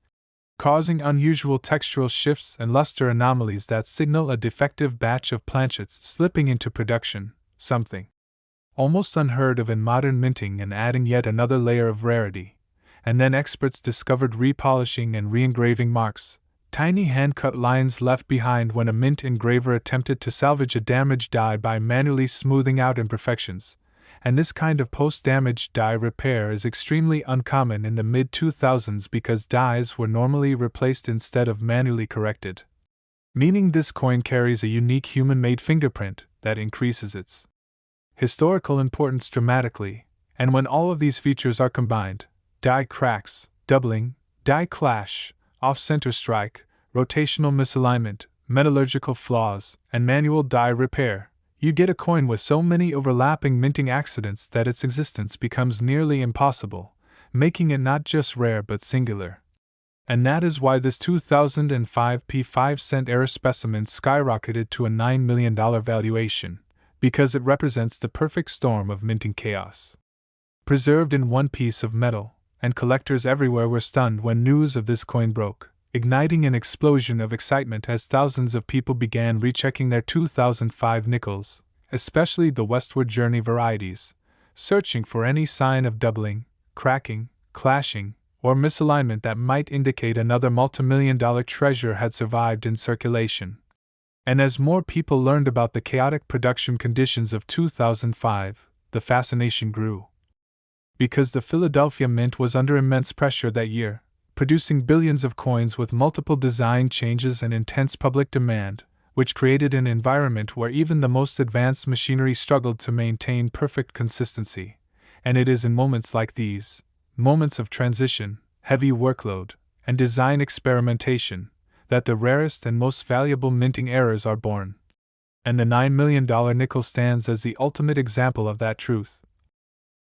causing unusual textural shifts and luster anomalies that signal a defective batch of planchets slipping into production, something almost unheard of in modern minting and adding yet another layer of rarity. And then experts discovered repolishing and re-engraving marks, tiny hand-cut lines left behind when a mint engraver attempted to salvage a damaged die by manually smoothing out imperfections. And this kind of post-damage die repair is extremely uncommon in the mid-2000s because dies were normally replaced instead of manually corrected, meaning this coin carries a unique human-made fingerprint that increases its historical importance dramatically. And when all of these features are combined, die cracks, doubling, die clash, off-center strike, rotational misalignment, metallurgical flaws, and manual die repair, you get a coin with so many overlapping minting accidents that its existence becomes nearly impossible, making it not just rare but singular. And that is why this 2005 P5-cent error specimen skyrocketed to a $9 million valuation, because it represents the perfect storm of minting chaos. Preserved in one piece of metal, and collectors everywhere were stunned when news of this coin broke, igniting an explosion of excitement as thousands of people began rechecking their 2005 nickels, especially the westward journey varieties, searching for any sign of doubling, cracking, clashing, or misalignment that might indicate another multimillion-dollar treasure had survived in circulation. And as more people learned about the chaotic production conditions of 2005, the fascination grew. Because the Philadelphia Mint was under immense pressure that year, producing billions of coins with multiple design changes and intense public demand, which created an environment where even the most advanced machinery struggled to maintain perfect consistency. And it is in moments like these, moments of transition, heavy workload, and design experimentation, that the rarest and most valuable minting errors are born. And the $9 million nickel stands as the ultimate example of that truth,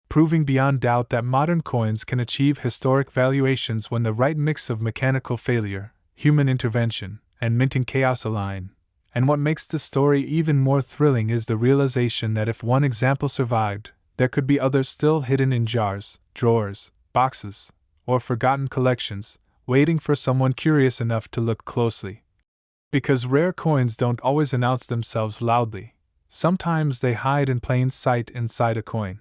proving beyond doubt that modern coins can achieve historic valuations when the right mix of mechanical failure, human intervention, and minting chaos align. And what makes the story even more thrilling is the realization that if one example survived, there could be others still hidden in jars, drawers, boxes, or forgotten collections, waiting for someone curious enough to look closely. Because rare coins don't always announce themselves loudly, sometimes they hide in plain sight inside a coin.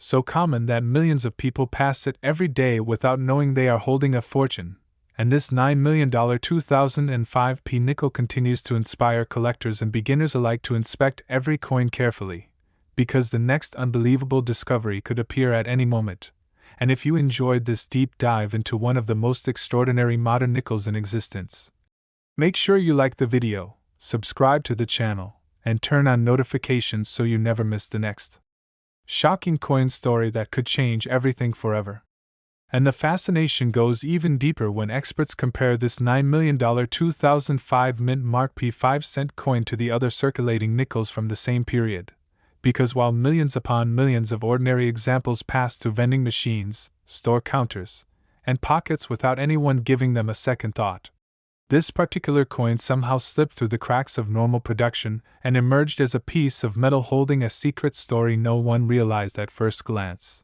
So common that millions of people pass it every day without knowing they are holding a fortune, and this $9 million 2005 P nickel continues to inspire collectors and beginners alike to inspect every coin carefully, because the next unbelievable discovery could appear at any moment. And if you enjoyed this deep dive into one of the most extraordinary modern nickels in existence, make sure you like the video, subscribe to the channel, and turn on notifications so you never miss the next shocking coin story that could change everything forever. And the fascination goes even deeper when experts compare this $9 million 2005 mint mark P5-cent coin to the other circulating nickels from the same period. Because while millions upon millions of ordinary examples pass through vending machines, store counters, and pockets without anyone giving them a second thought, this particular coin somehow slipped through the cracks of normal production and emerged as a piece of metal holding a secret story no one realized at first glance.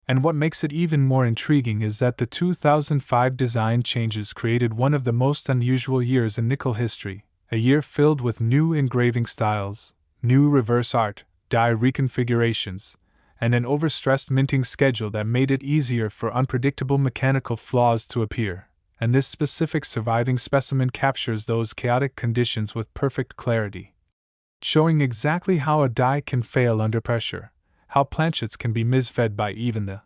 And what makes it even more intriguing is that the 2005 design changes created one of the most unusual years in nickel history, a year filled with new engraving styles, new reverse art, die reconfigurations, and an overstressed minting schedule that made it easier for unpredictable mechanical flaws to appear. And this specific surviving specimen captures those chaotic conditions with perfect clarity, showing exactly how a die can fail under pressure, how planchets can be misfed by even the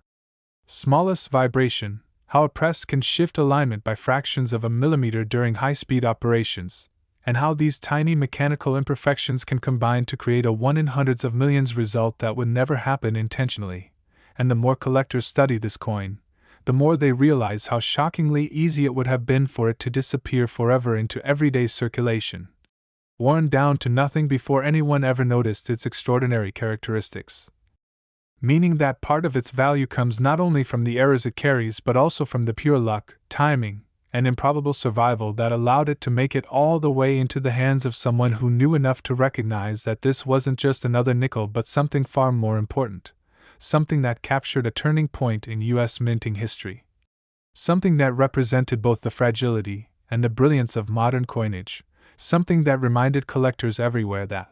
smallest vibration, how a press can shift alignment by fractions of a millimeter during high-speed operations, and how these tiny mechanical imperfections can combine to create a 1 in hundreds of millions result that would never happen intentionally. And the more collectors study this coin, the more they realize how shockingly easy it would have been for it to disappear forever into everyday circulation, worn down to nothing before anyone ever noticed its extraordinary characteristics. Meaning that part of its value comes not only from the errors it carries but also from the pure luck, timing, and improbable survival that allowed it to make it all the way into the hands of someone who knew enough to recognize that this wasn't just another nickel but something far more important. Something that captured a turning point in U.S. minting history. Something that represented both the fragility and the brilliance of modern coinage. Something that reminded collectors everywhere that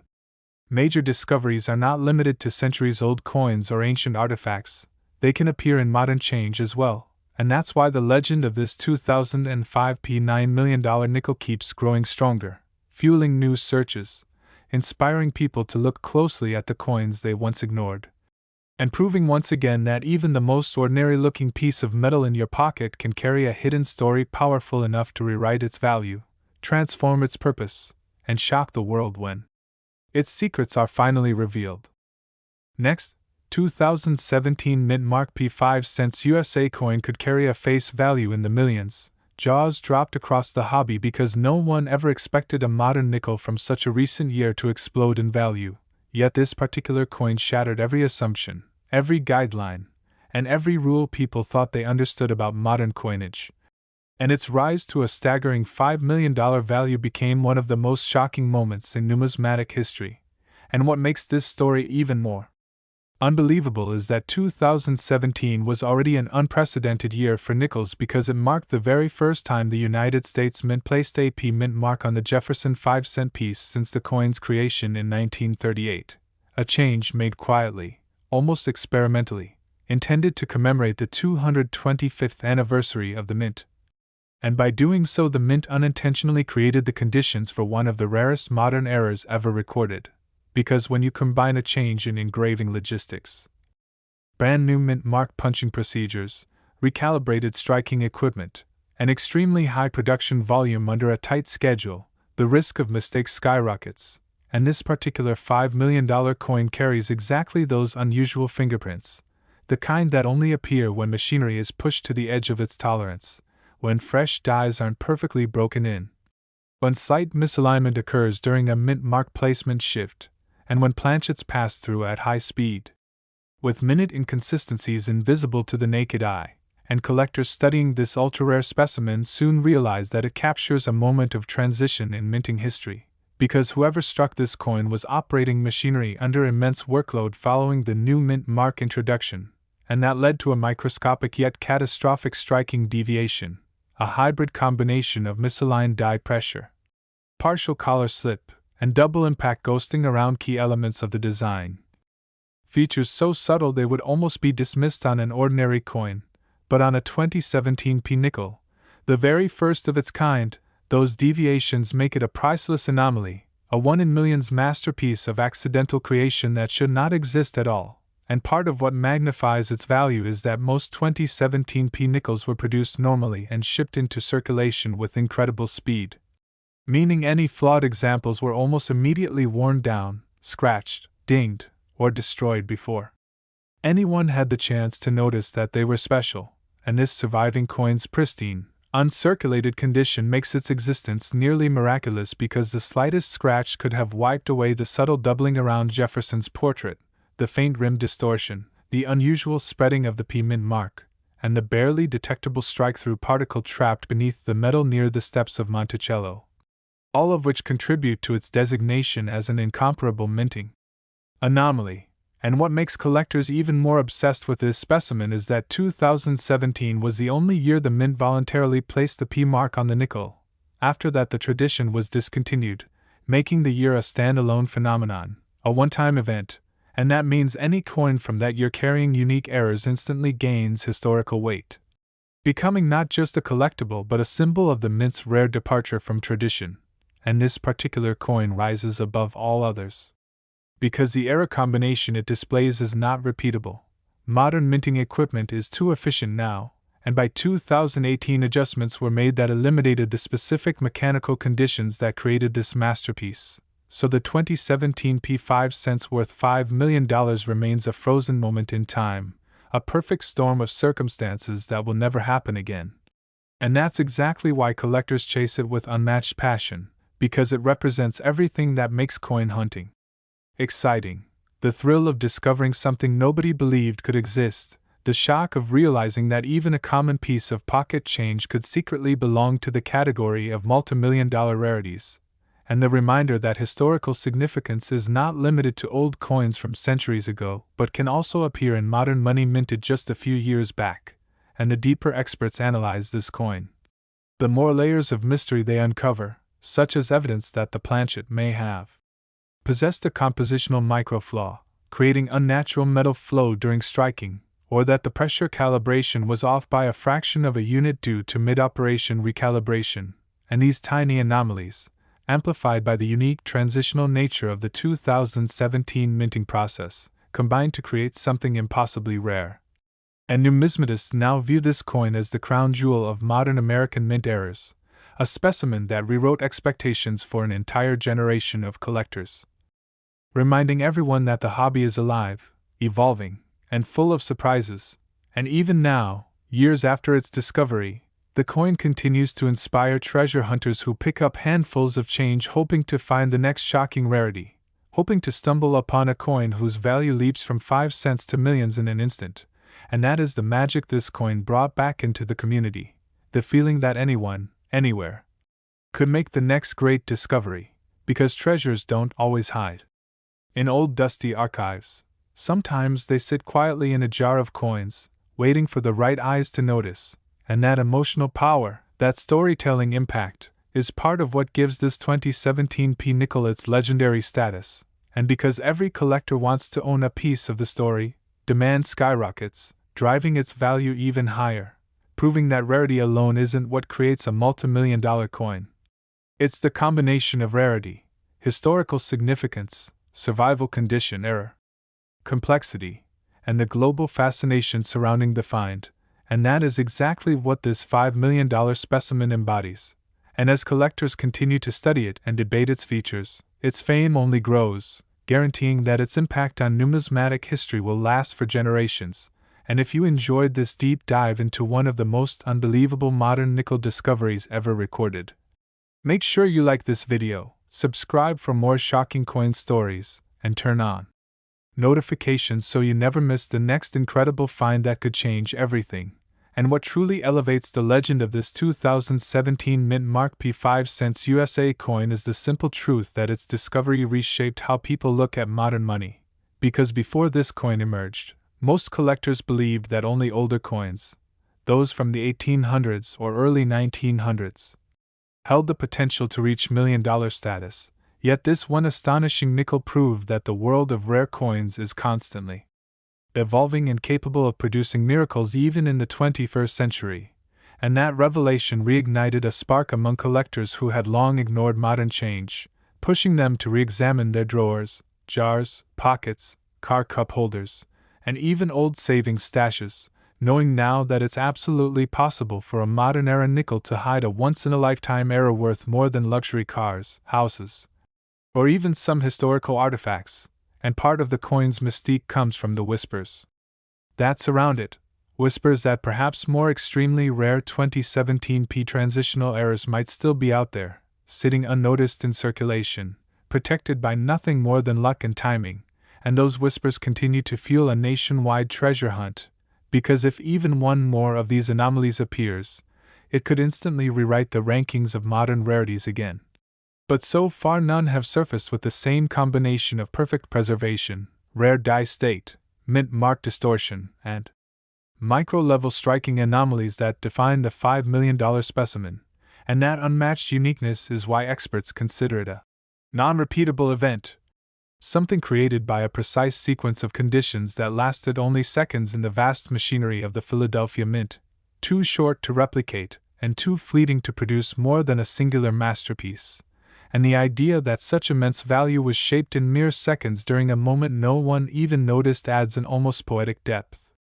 major discoveries are not limited to centuries-old coins or ancient artifacts, they can appear in modern change as well. And that's why the legend of this 2005 $9 million nickel keeps growing stronger, fueling new searches, inspiring people to look closely at the coins they once ignored, and proving once again that even the most ordinary-looking piece of metal in your pocket can carry a hidden story powerful enough to rewrite its value, transform its purpose, and shock the world when its secrets are finally revealed. Next, 2017 mint mark P5 cents USA coin could carry a face value in the millions, jaws dropped across the hobby because no one ever expected a modern nickel from such a recent year to explode in value. Yet this particular coin shattered every assumption, every guideline, and every rule people thought they understood about modern coinage. And its rise to a staggering $5 million value became one of the most shocking moments in numismatic history. And what makes this story even more unbelievable is that 2017 was already an unprecedented year for nickels because it marked the very first time the United States Mint placed a P mint mark on the Jefferson 5-cent piece since the coin's creation in 1938, a change made quietly, almost experimentally, intended to commemorate the 225th anniversary of the mint. And by doing so, the mint unintentionally created the conditions for one of the rarest modern errors ever recorded. Because when you combine a change in engraving logistics, brand new mint mark punching procedures, recalibrated striking equipment, and extremely high production volume under a tight schedule, the risk of mistakes skyrockets, and this particular $5 million coin carries exactly those unusual fingerprints, the kind that only appear when machinery is pushed to the edge of its tolerance, when fresh dies aren't perfectly broken in, when slight misalignment occurs during a mint mark placement shift, and when planchets pass through at high speed, with minute inconsistencies invisible to the naked eye, and collectors studying this ultra-rare specimen soon realize that it captures a moment of transition in minting history, because whoever struck this coin was operating machinery under immense workload following the new mint mark introduction, and that led to a microscopic yet catastrophic striking deviation, a hybrid combination of misaligned die pressure, partial collar slip, and double impact ghosting around key elements of the design. Features so subtle they would almost be dismissed on an ordinary coin, but on a 2017 P nickel, the very first of its kind, those deviations make it a priceless anomaly, a one-in-millions masterpiece of accidental creation that should not exist at all. And part of what magnifies its value is that most 2017 P nickels were produced normally and shipped into circulation with incredible speed, meaning any flawed examples were almost immediately worn down, scratched, dinged, or destroyed before anyone had the chance to notice that they were special, and this surviving coin's pristine, uncirculated condition makes its existence nearly miraculous because the slightest scratch could have wiped away the subtle doubling around Jefferson's portrait, the faint rim distortion, the unusual spreading of the P mint mark, and the barely detectable strike-through particle trapped beneath the metal near the steps of Monticello, all of which contribute to its designation as an incomparable minting anomaly. And what makes collectors even more obsessed with this specimen is that 2017 was the only year the mint voluntarily placed the P mark on the nickel. After that, the tradition was discontinued, making the year a standalone phenomenon, a one-time event, and that means any coin from that year carrying unique errors instantly gains historical weight, becoming not just a collectible but a symbol of the mint's rare departure from tradition. And this particular coin rises above all others because the error combination it displays is not repeatable. Modern minting equipment is too efficient now, and by 2018 adjustments were made that eliminated the specific mechanical conditions that created this masterpiece. So the 2017 P 5 cents worth $5 million remains a frozen moment in time, a perfect storm of circumstances that will never happen again. And that's exactly why collectors chase it with unmatched passion, because it represents everything that makes coin hunting exciting, the thrill of discovering something nobody believed could exist, the shock of realizing that even a common piece of pocket change could secretly belong to the category of multimillion-dollar rarities, and the reminder that historical significance is not limited to old coins from centuries ago but can also appear in modern money minted just a few years back. And the deeper experts analyze this coin, the more layers of mystery they uncover, such as evidence that the planchet may have possessed a compositional microflaw, creating unnatural metal flow during striking, or that the pressure calibration was off by a fraction of a unit due to mid-operation recalibration, and these tiny anomalies, amplified by the unique transitional nature of the 2017 minting process, combined to create something impossibly rare. And numismatists now view this coin as the crown jewel of modern American mint errors, a specimen that rewrote expectations for an entire generation of collectors, reminding everyone that the hobby is alive, evolving, and full of surprises. And even now, years after its discovery, The coin continues to inspire treasure hunters who pick up handfuls of change hoping to find the next shocking rarity, hoping to stumble upon a coin whose value leaps from 5 cents to millions in an instant. And that is the magic this coin brought back into the community, the feeling that anyone, anywhere, could make the next great discovery, because treasures don't always hide in old dusty archives. Sometimes they sit quietly in a jar of coins, waiting for the right eyes to notice, and that emotional power, that storytelling impact, is part of what gives this 2017 P nickel its legendary status. And because every collector wants to own a piece of the story, demand skyrockets, driving its value even higher, proving that rarity alone isn't what creates a multimillion-dollar coin. It's the combination of rarity, historical significance, survival condition error, complexity, and the global fascination surrounding the find, and that is exactly what this $5 million specimen embodies. And as collectors continue to study it and debate its features, its fame only grows, guaranteeing that its impact on numismatic history will last for generations. And if you enjoyed this deep dive into one of the most unbelievable modern nickel discoveries ever recorded, make sure you like this video, subscribe for more shocking coin stories, and turn on notifications so you never miss the next incredible find that could change everything. And what truly elevates the legend of this 2017 mint mark P 5 cents USA coin is the simple truth that its discovery reshaped how people look at modern money. Because before this coin emerged, most collectors believed that only older coins, those from the 1800s or early 1900s, held the potential to reach million-dollar status. Yet this one astonishing nickel proved that the world of rare coins is constantly evolving and capable of producing miracles even in the 21st century. And that revelation reignited a spark among collectors who had long ignored modern change, pushing them to re-examine their drawers, jars, pockets, car cup holders, and even old savings stashes, knowing now that it's absolutely possible for a modern-era nickel to hide a once-in-a-lifetime error worth more than luxury cars, houses, or even some historical artifacts. And part of the coin's mystique comes from the whispers that surround it, whispers that perhaps more extremely rare 2017 P transitional errors might still be out there, sitting unnoticed in circulation, protected by nothing more than luck and timing. And those whispers continue to fuel a nationwide treasure hunt, because if even one more of these anomalies appears, it could instantly rewrite the rankings of modern rarities again. But so far none have surfaced with the same combination of perfect preservation, rare die state, mint mark distortion, and micro-level striking anomalies that define the $5 million specimen. And that unmatched uniqueness is why experts consider it a non-repeatable event, something created by a precise sequence of conditions that lasted only seconds in the vast machinery of the Philadelphia Mint, too short to replicate, and too fleeting to produce more than a singular masterpiece. And the idea that such immense value was shaped in mere seconds during a moment no one even noticed adds an almost poetic depth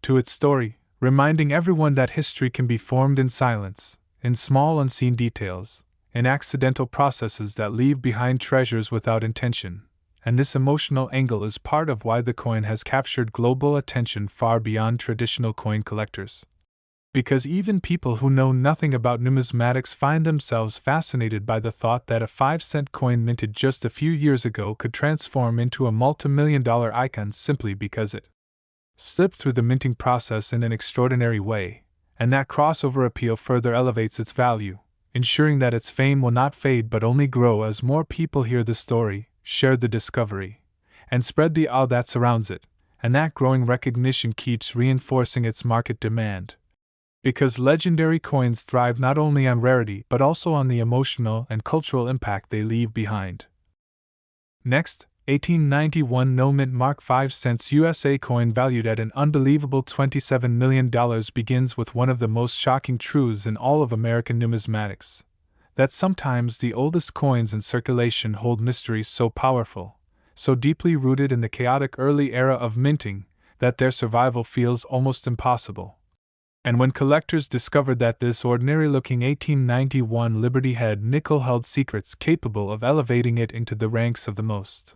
to its story, reminding everyone that history can be formed in silence, in small unseen details, in accidental processes that leave behind treasures without intention. And this emotional angle is part of why the coin has captured global attention far beyond traditional coin collectors. Because even people who know nothing about numismatics find themselves fascinated by the thought that a 5-cent coin minted just a few years ago could transform into a multimillion-dollar icon simply because it slipped through the minting process in an extraordinary way. And that crossover appeal further elevates its value, ensuring that its fame will not fade but only grow as more people hear the story, share the discovery, and spread the awe that surrounds it. And that growing recognition keeps reinforcing its market demand. Because legendary coins thrive not only on rarity but also on the emotional and cultural impact they leave behind. Next, 1891 no mint mark 5 cents USA coin valued at an unbelievable $27 million begins with one of the most shocking truths in all of American numismatics: that sometimes the oldest coins in circulation hold mysteries so powerful, so deeply rooted in the chaotic early era of minting, that their survival feels almost impossible. And when collectors discovered that this ordinary-looking 1891 Liberty Head nickel held secrets capable of elevating it into the ranks of the most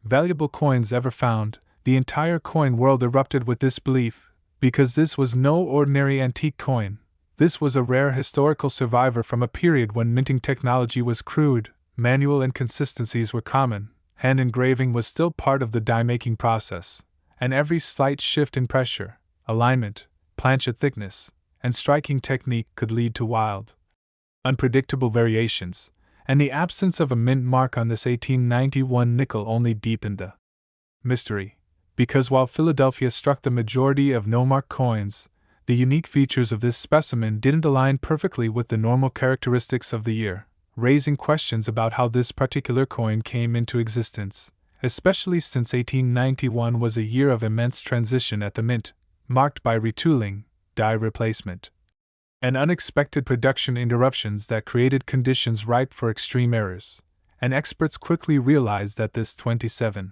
valuable coins ever found, the entire coin world erupted with disbelief, because this was no ordinary antique coin. This was a rare historical survivor from a period when minting technology was crude, manual inconsistencies were common, hand engraving was still part of the die-making process, and every slight shift in pressure, alignment, planchet thickness, and striking technique could lead to wild, unpredictable variations, and the absence of a mint mark on this 1891 nickel only deepened the mystery, because while Philadelphia struck the majority of no-mark coins, the unique features of this specimen didn't align perfectly with the normal characteristics of the year, raising questions about how this particular coin came into existence, especially since 1891 was a year of immense transition at the mint, marked by retooling, die replacement, and unexpected production interruptions that created conditions ripe for extreme errors, and experts quickly realized that this $27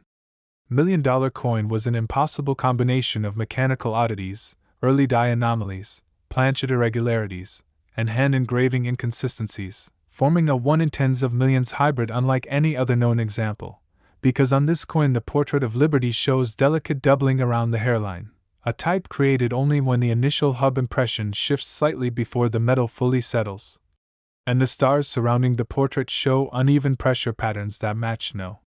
million coin was an impossible combination of mechanical oddities, early die anomalies, planchet irregularities, and hand engraving inconsistencies, forming a 1 in tens of millions hybrid unlike any other known example, because on this coin the portrait of Liberty shows delicate doubling around the hairline, a type created only when the initial hub impression shifts slightly before the metal fully settles, and the stars surrounding the portrait show uneven pressure patterns that match no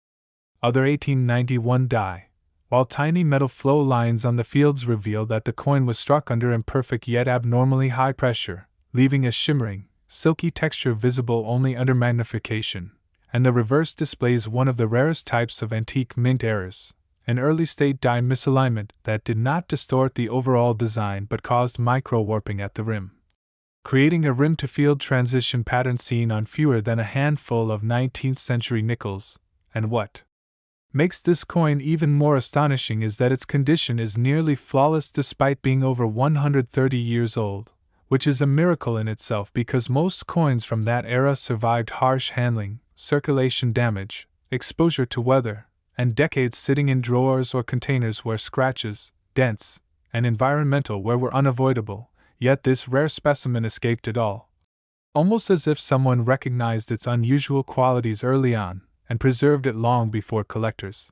other 1891 die, while tiny metal flow lines on the fields reveal that the coin was struck under imperfect yet abnormally high pressure, leaving a shimmering, silky texture visible only under magnification, and the reverse displays one of the rarest types of antique mint errors, an early-state die misalignment that did not distort the overall design but caused micro-warping at the rim, creating a rim-to-field transition pattern seen on fewer than a handful of 19th-century nickels, and what makes this coin even more astonishing is that its condition is nearly flawless despite being over 130 years old, which is a miracle in itself because most coins from that era survived harsh handling, circulation damage, exposure to weather, and decades sitting in drawers or containers where scratches, dents, and environmental wear were unavoidable, yet this rare specimen escaped it all. Almost as if someone recognized its unusual qualities early on, and preserved it long before collectors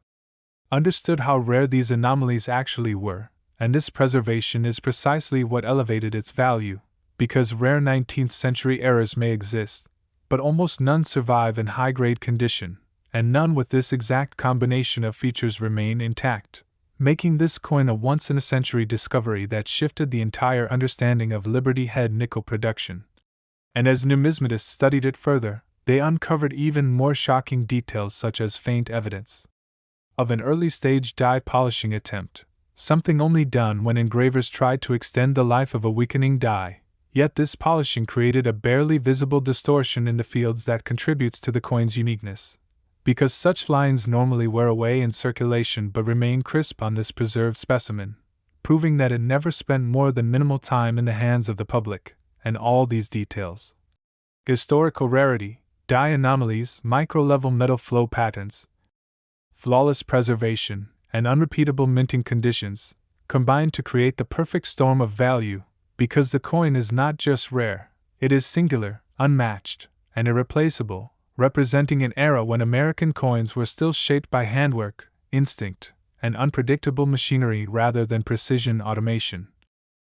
understood how rare these anomalies actually were, and this preservation is precisely what elevated its value, because rare 19th century errors may exist, but almost none survive in high-grade condition, and none with this exact combination of features remain intact, making this coin a once-in-a-century discovery that shifted the entire understanding of Liberty Head nickel production. And as numismatists studied it further, they uncovered even more shocking details such as faint evidence of an early-stage die polishing attempt, something only done when engravers tried to extend the life of a weakening die, yet this polishing created a barely visible distortion in the fields that contributes to the coin's uniqueness, because such lines normally wear away in circulation but remain crisp on this preserved specimen, proving that it never spent more than minimal time in the hands of the public, and all these details, historical rarity, die anomalies, micro-level metal flow patterns, flawless preservation, and unrepeatable minting conditions, combined to create the perfect storm of value, because the coin is not just rare, it is singular, unmatched, and irreplaceable, representing an era when American coins were still shaped by handwork, instinct, and unpredictable machinery rather than precision automation.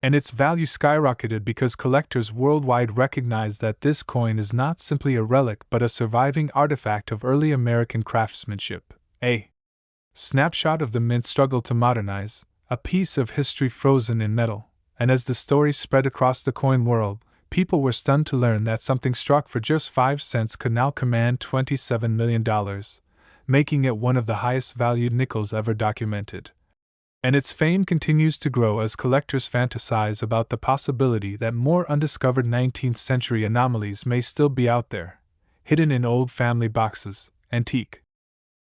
And its value skyrocketed because collectors worldwide recognized that this coin is not simply a relic but a surviving artifact of early American craftsmanship, a snapshot of the mint's struggle to modernize, a piece of history frozen in metal. And as the story spread across the coin world, people were stunned to learn that something struck for just 5 cents could now command $27 million, making it one of the highest valued nickels ever documented. And its fame continues to grow as collectors fantasize about the possibility that more undiscovered 19th century anomalies may still be out there, hidden in old family boxes, antique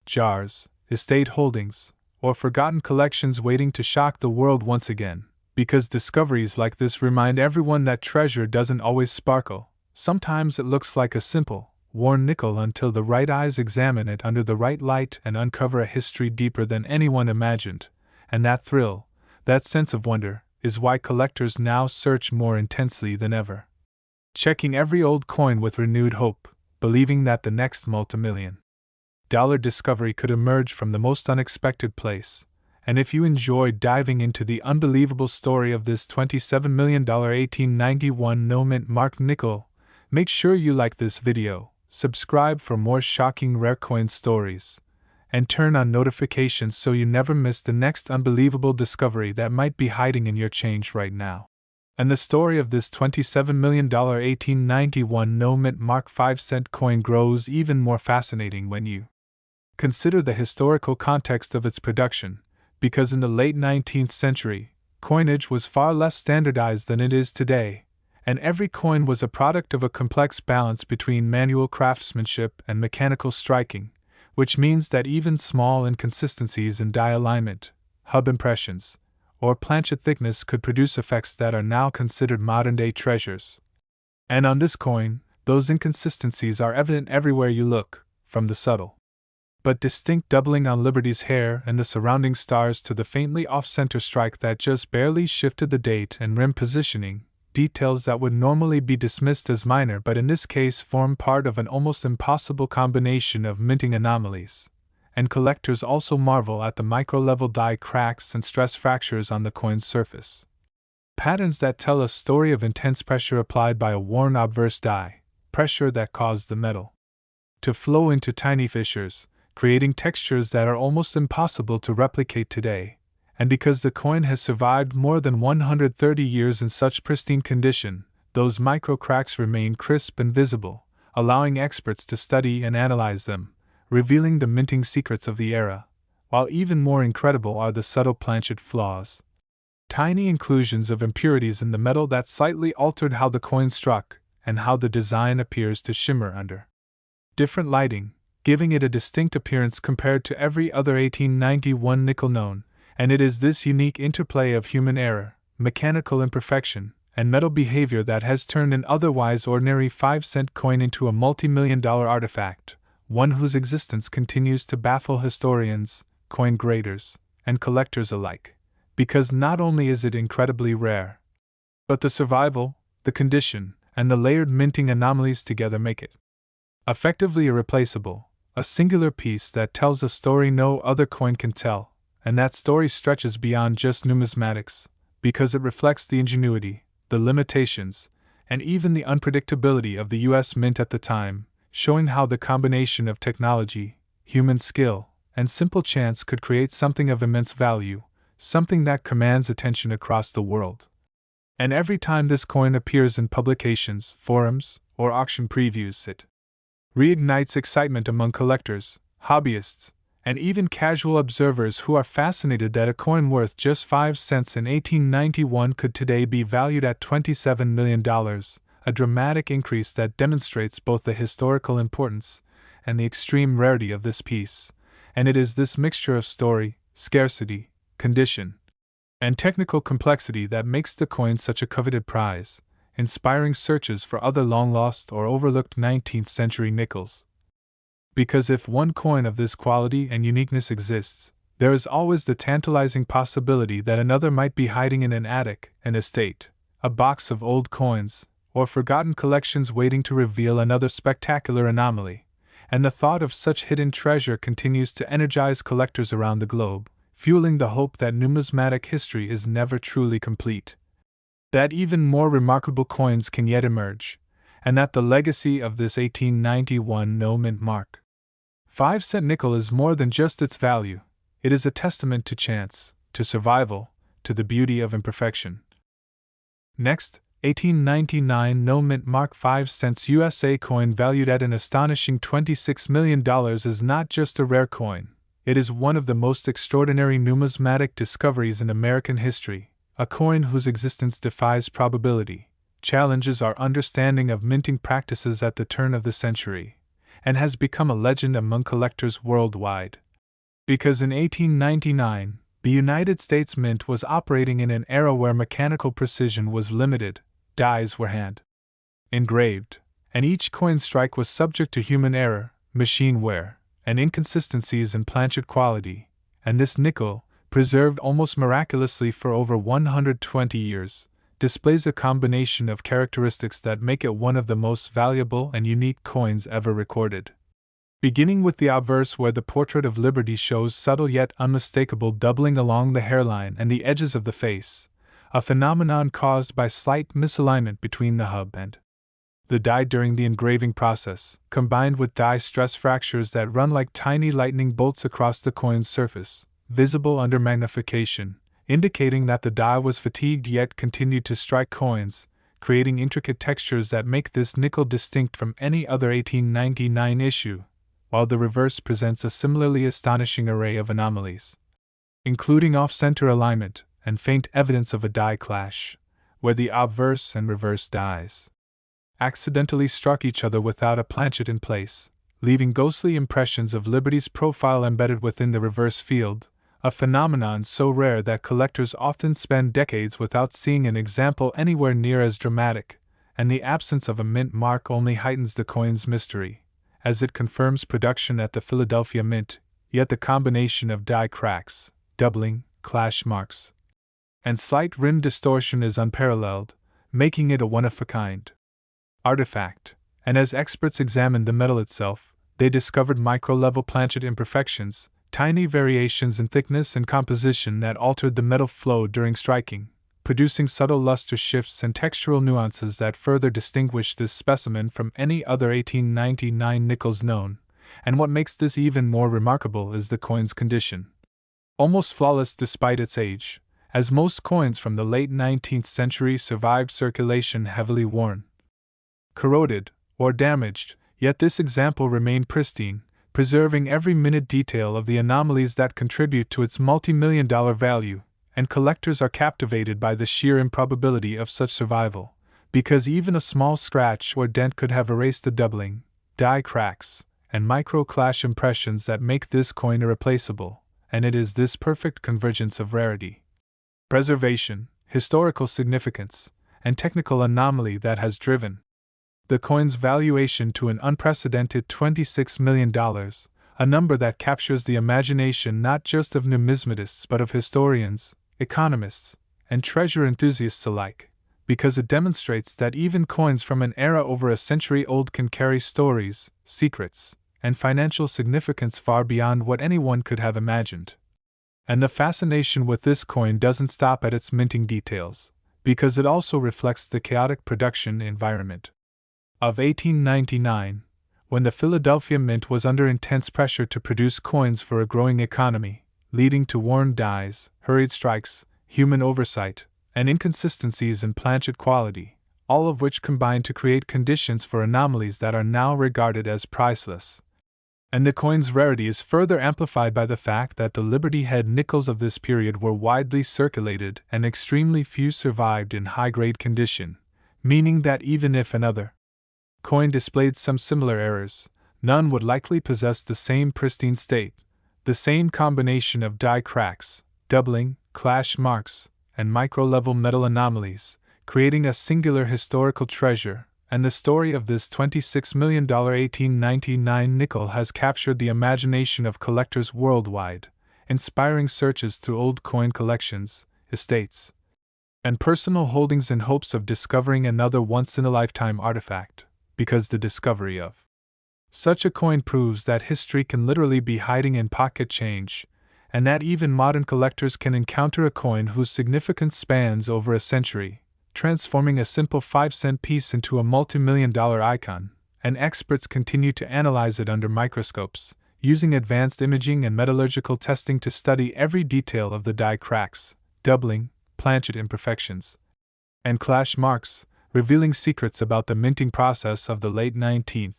jars, estate holdings, or forgotten collections waiting to shock the world once again, because discoveries like this remind everyone that treasure doesn't always sparkle. Sometimes it looks like a simple, worn nickel until the right eyes examine it under the right light and uncover a history deeper than anyone imagined. And that thrill, that sense of wonder, is why collectors now search more intensely than ever, checking every old coin with renewed hope, believing that the next multimillion-dollar discovery could emerge from the most unexpected place, and if you enjoyed diving into the unbelievable story of this $27 million 1891 no-mint mark nickel, make sure you like this video, subscribe for more shocking RareCoins stories, and turn on notifications so you never miss the next unbelievable discovery that might be hiding in your change right now. And the story of this $27 million 1891 no-mint mark 5-cent coin grows even more fascinating when you consider the historical context of its production, because in the late 19th century, coinage was far less standardized than it is today, and every coin was a product of a complex balance between manual craftsmanship and mechanical striking, which means that even small inconsistencies in die alignment, hub impressions, or planchet thickness could produce effects that are now considered modern-day treasures. And on this coin, those inconsistencies are evident everywhere you look, from the subtle but distinct doubling on Liberty's hair and the surrounding stars to the faintly off-center strike that just barely shifted the date and rim positioning, details that would normally be dismissed as minor but in this case form part of an almost impossible combination of minting anomalies. And collectors also marvel at the micro-level die cracks and stress fractures on the coin's surface. Patterns that tell a story of intense pressure applied by a worn obverse die, pressure that caused the metal to flow into tiny fissures, creating textures that are almost impossible to replicate today. And because the coin has survived more than 130 years in such pristine condition, those micro cracks remain crisp and visible, allowing experts to study and analyze them, revealing the minting secrets of the era, while even more incredible are the subtle planchet flaws. Tiny inclusions of impurities in the metal that slightly altered how the coin struck, and how the design appears to shimmer under different lighting, giving it a distinct appearance compared to every other 1891 nickel known, and it is this unique interplay of human error, mechanical imperfection, and metal behavior that has turned an otherwise ordinary 5-cent coin into a multi-million-dollar artifact, one whose existence continues to baffle historians, coin graders, and collectors alike, because not only is it incredibly rare, but the survival, the condition, and the layered minting anomalies together make it effectively irreplaceable, a singular piece that tells a story no other coin can tell, and that story stretches beyond just numismatics, because it reflects the ingenuity, the limitations, and even the unpredictability of the U.S. Mint at the time, showing how the combination of technology, human skill, and simple chance could create something of immense value, something that commands attention across the world. And every time this coin appears in publications, forums, or auction previews, it reignites excitement among collectors, hobbyists, and even casual observers who are fascinated that a coin worth just 5 cents in 1891 could today be valued at $27 million, a dramatic increase that demonstrates both the historical importance and the extreme rarity of this piece. And it is this mixture of story, scarcity, condition, and technical complexity that makes the coin such a coveted prize, inspiring searches for other long-lost or overlooked 19th-century nickels. Because if one coin of this quality and uniqueness exists, there is always the tantalizing possibility that another might be hiding in an attic, an estate, a box of old coins, or forgotten collections waiting to reveal another spectacular anomaly. And the thought of such hidden treasure continues to energize collectors around the globe, fueling the hope that numismatic history is never truly complete, that even more remarkable coins can yet emerge, and that the legacy of this 1891 no-mint mark 5-cent nickel is more than just its value. It is a testament to chance, to survival, to the beauty of imperfection. Next, 1899 no-mint mark 5 cents USA coin valued at an astonishing $26 million is not just a rare coin, it is one of the most extraordinary numismatic discoveries in American history. A coin whose existence defies probability, challenges our understanding of minting practices at the turn of the century, and has become a legend among collectors worldwide. Because in 1899, the United States Mint was operating in an era where mechanical precision was limited, dies were hand engraved, and each coin strike was subject to human error, machine wear, and inconsistencies in planchet quality, and this nickel, preserved almost miraculously for over 120 years, displays a combination of characteristics that make it one of the most valuable and unique coins ever recorded. Beginning with the obverse, where the portrait of Liberty shows subtle yet unmistakable doubling along the hairline and the edges of the face, a phenomenon caused by slight misalignment between the hub and the die during the engraving process, combined with die stress fractures that run like tiny lightning bolts across the coin's surface, visible under magnification, indicating that the die was fatigued yet continued to strike coins, creating intricate textures that make this nickel distinct from any other 1899 issue, while the reverse presents a similarly astonishing array of anomalies, including off-center alignment and faint evidence of a die clash, where the obverse and reverse dies accidentally struck each other without a planchet in place, leaving ghostly impressions of Liberty's profile embedded within the reverse field, a phenomenon so rare that collectors often spend decades without seeing an example anywhere near as dramatic, and the absence of a mint mark only heightens the coin's mystery, as it confirms production at the Philadelphia Mint, yet the combination of die cracks, doubling, clash marks, and slight rim distortion is unparalleled, making it a one-of-a-kind artifact, and as experts examined the metal itself, they discovered micro-level planchet imperfections, tiny variations in thickness and composition that altered the metal flow during striking, producing subtle luster shifts and textural nuances that further distinguish this specimen from any other 1899 nickels known, and what makes this even more remarkable is the coin's condition. Almost flawless despite its age, as most coins from the late 19th century survived circulation heavily worn, corroded, or damaged, yet this example remained pristine, preserving every minute detail of the anomalies that contribute to its multi-million-dollar value, and collectors are captivated by the sheer improbability of such survival, because even a small scratch or dent could have erased the doubling, die cracks, and micro-clash impressions that make this coin irreplaceable, and it is this perfect convergence of rarity, preservation, historical significance, and technical anomaly that has driven the coin's valuation to an unprecedented $26 million, a number that captures the imagination not just of numismatists but of historians, economists, and treasure enthusiasts alike, because it demonstrates that even coins from an era over a century old can carry stories, secrets, and financial significance far beyond what anyone could have imagined. And the fascination with this coin doesn't stop at its minting details, because it also reflects the chaotic production environment of 1899, when the Philadelphia Mint was under intense pressure to produce coins for a growing economy, leading to worn dies, hurried strikes, human oversight, and inconsistencies in planchet quality, all of which combined to create conditions for anomalies that are now regarded as priceless. And the coin's rarity is further amplified by the fact that the Liberty Head nickels of this period were widely circulated and extremely few survived in high-grade condition, meaning that even if another coin displayed some similar errors, none would likely possess the same pristine state, the same combination of die cracks, doubling, clash marks, and micro-level metal anomalies, creating a singular historical treasure, and the story of this $26 million 1899 nickel has captured the imagination of collectors worldwide, inspiring searches through old coin collections, estates, and personal holdings in hopes of discovering another once-in-a-lifetime artifact, because the discovery of such a coin proves that history can literally be hiding in pocket change, and that even modern collectors can encounter a coin whose significance spans over a century, transforming a simple 5-cent piece into a multi-million-dollar icon, and experts continue to analyze it under microscopes, using advanced imaging and metallurgical testing to study every detail of the die cracks, doubling, planchet imperfections, and clash marks, revealing secrets about the minting process of the late 19th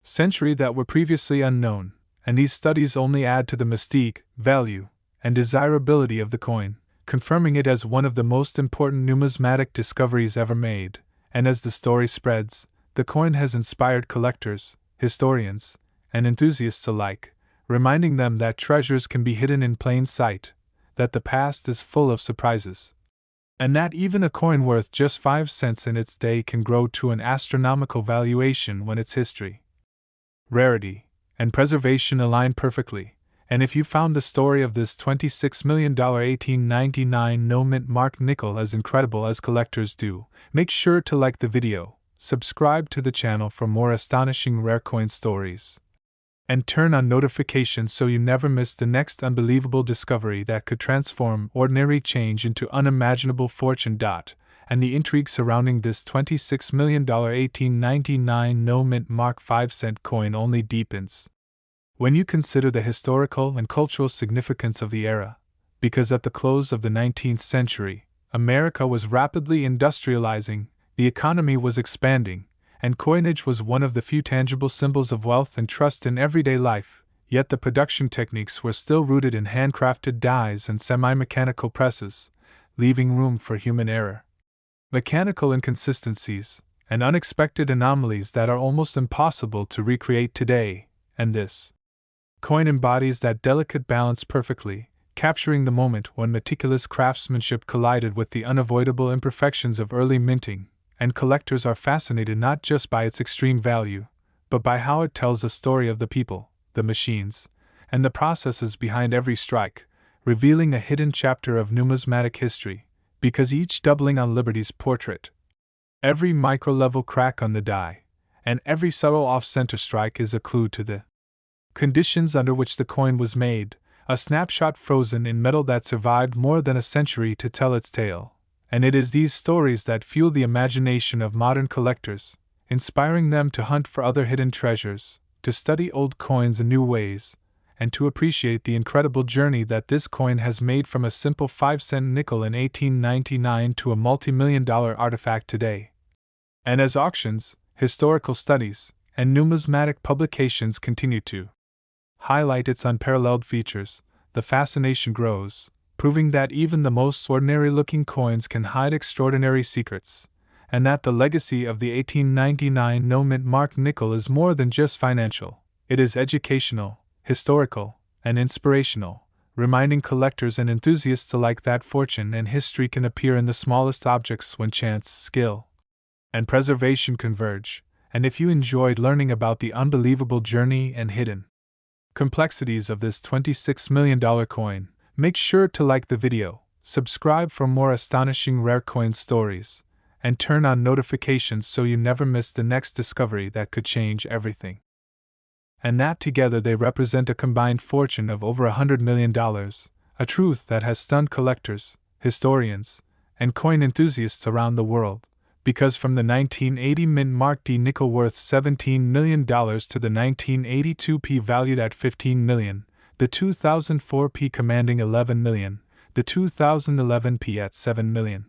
century that were previously unknown, and these studies only add to the mystique, value, and desirability of the coin, confirming it as one of the most important numismatic discoveries ever made. And as the story spreads, the coin has inspired collectors, historians, and enthusiasts alike, reminding them that treasures can be hidden in plain sight, that the past is full of surprises, and that even a coin worth just 5 cents in its day can grow to an astronomical valuation when its history, rarity, and preservation align perfectly. And if you found the story of this $26 million 1899 no-mint mark nickel as incredible as collectors do, make sure to like the video, subscribe to the channel for more astonishing rare coin stories, And turn on notifications so you never miss the next unbelievable discovery that could transform ordinary change into unimaginable fortune. And the intrigue surrounding this $26 million 1899 no-mint mark 5-cent coin only deepens when you consider the historical and cultural significance of the era, because at the close of the 19th century, America was rapidly industrializing, the economy was expanding, and coinage was one of the few tangible symbols of wealth and trust in everyday life, yet the production techniques were still rooted in handcrafted dies and semi-mechanical presses, leaving room for human error. Mechanical inconsistencies, and unexpected anomalies that are almost impossible to recreate today, and this coin embodies that delicate balance perfectly, capturing the moment when meticulous craftsmanship collided with the unavoidable imperfections of early minting, and collectors are fascinated not just by its extreme value, but by how it tells the story of the people, the machines, and the processes behind every strike, revealing a hidden chapter of numismatic history, because each doubling on Liberty's portrait, every micro-level crack on the die, and every subtle off-center strike is a clue to the conditions under which the coin was made, a snapshot frozen in metal that survived more than a century to tell its tale. And it is these stories that fuel the imagination of modern collectors, inspiring them to hunt for other hidden treasures, to study old coins in new ways, and to appreciate the incredible journey that this coin has made from a simple 5-cent nickel in 1899 to a multimillion-dollar artifact today. And as auctions, historical studies, and numismatic publications continue to highlight its unparalleled features, the fascination grows, proving that even the most ordinary-looking coins can hide extraordinary secrets, and that the legacy of the 1899 no-mint mark nickel is more than just financial. It is educational, historical, and inspirational, reminding collectors and enthusiasts alike that fortune and history can appear in the smallest objects when chance, skill, and preservation converge. And if you enjoyed learning about the unbelievable journey and hidden complexities of this $26 million coin, make sure to like the video, subscribe for more astonishing RareCoins stories, and turn on notifications so you never miss the next discovery that could change everything. And that together they represent a combined fortune of over $100 million, a truth that has stunned collectors, historians, and coin enthusiasts around the world. Because from the 1980 mint mark D nickel worth $17 million to the 1982 P valued at $15 million, the 2004 P commanding $11 million, the 2011 P at $7 million,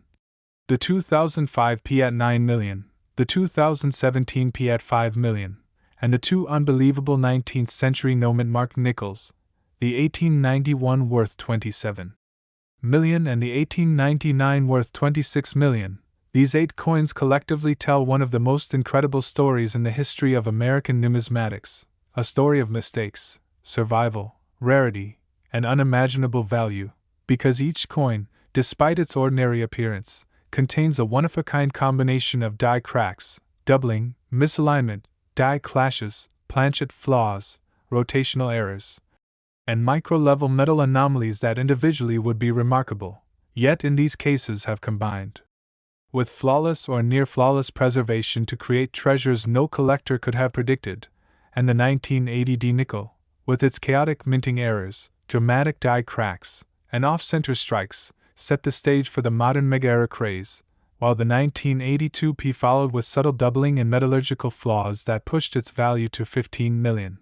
the 2005 P at $9 million, the 2017 P at $5 million, and the two unbelievable 19th century no-mint mark nickels, the 1891 worth $27 million and the 1899 worth $26 million. These 8 coins collectively tell one of the most incredible stories in the history of American numismatics, a story of mistakes, survival, rarity, and unimaginable value, because each coin, despite its ordinary appearance, contains a one-of-a-kind combination of die cracks, doubling, misalignment, die clashes, planchet flaws, rotational errors, and micro-level metal anomalies that individually would be remarkable, yet in these cases have combined with flawless or near-flawless preservation to create treasures no collector could have predicted, and the 1980 D nickel, with its chaotic minting errors, dramatic die cracks, and off-center strikes, set the stage for the modern mega-era craze, while the 1982 P followed with subtle doubling and metallurgical flaws that pushed its value to $15 million.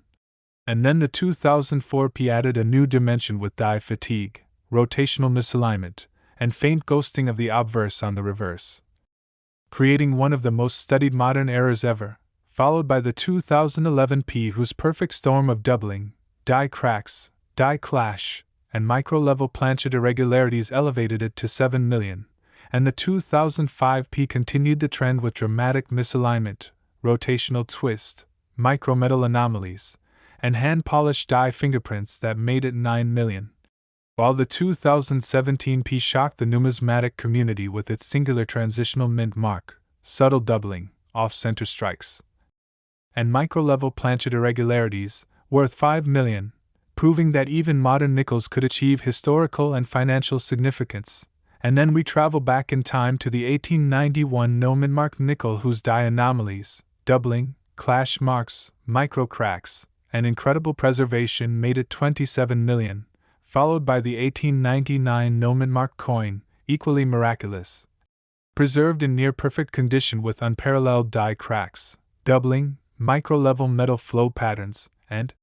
And then the 2004 P added a new dimension with die fatigue, rotational misalignment, and faint ghosting of the obverse on the reverse, creating one of the most studied modern errors ever, followed by the 2011 P whose perfect storm of doubling, die cracks, die clash, and micro-level planchet irregularities elevated it to $7 million, and the 2005 P continued the trend with dramatic misalignment, rotational twist, micrometal anomalies, and hand-polished die fingerprints that made it $9 million. While the 2017 P shocked the numismatic community with its singular transitional mint mark, subtle doubling, off-center strikes, and micro-level planchet irregularities, worth $5 million, proving that even modern nickels could achieve historical and financial significance. And then we travel back in time to the 1891 no-mint mark nickel whose die anomalies, doubling, clash marks, micro cracks, and incredible preservation made it 27 million, followed by the 1899 Numismatic coin, equally miraculous. Preserved in near-perfect condition with unparalleled die cracks, doubling, micro-level metal flow patterns, and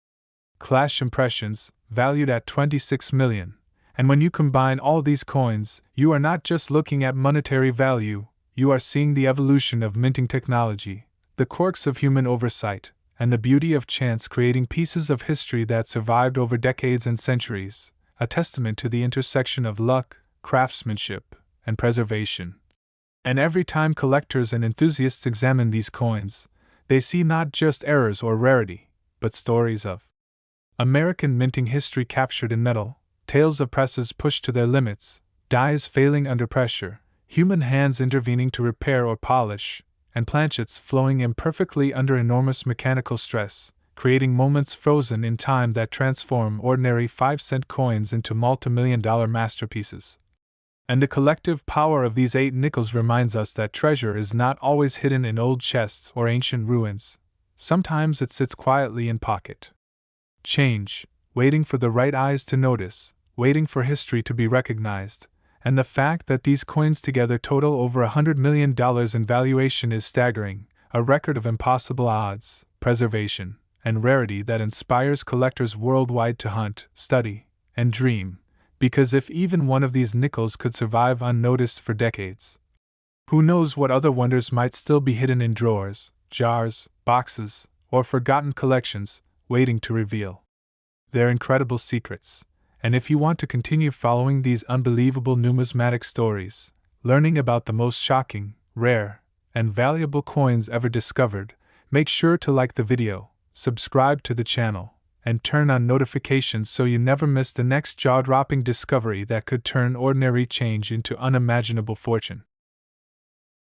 clash impressions, valued at 26 million. And when you combine all these coins, you are not just looking at monetary value, you are seeing the evolution of minting technology, the quirks of human oversight, and the beauty of chance creating pieces of history that survived over decades and centuries, a testament to the intersection of luck, craftsmanship, and preservation. And every time collectors and enthusiasts examine these coins, they see not just errors or rarity, but stories of American minting history captured in metal, tales of presses pushed to their limits, dies failing under pressure, human hands intervening to repair or polish, and planchets flowing imperfectly under enormous mechanical stress, creating moments frozen in time that transform ordinary 5-cent coins into multimillion-dollar masterpieces. And the collective power of these 8 nickels reminds us that treasure is not always hidden in old chests or ancient ruins. Sometimes it sits quietly in pocket change, waiting for the right eyes to notice, waiting for history to be recognized, and the fact that these coins together total over $100 million in valuation is staggering, a record of impossible odds, preservation, and rarity that inspires collectors worldwide to hunt, study, and dream. Because if even one of these nickels could survive unnoticed for decades, who knows what other wonders might still be hidden in drawers, jars, boxes, or forgotten collections, waiting to reveal their incredible secrets. And if you want to continue following these unbelievable numismatic stories, learning about the most shocking, rare, and valuable coins ever discovered, make sure to like the video, subscribe to the channel, and turn on notifications so you never miss the next jaw-dropping discovery that could turn ordinary change into unimaginable fortune.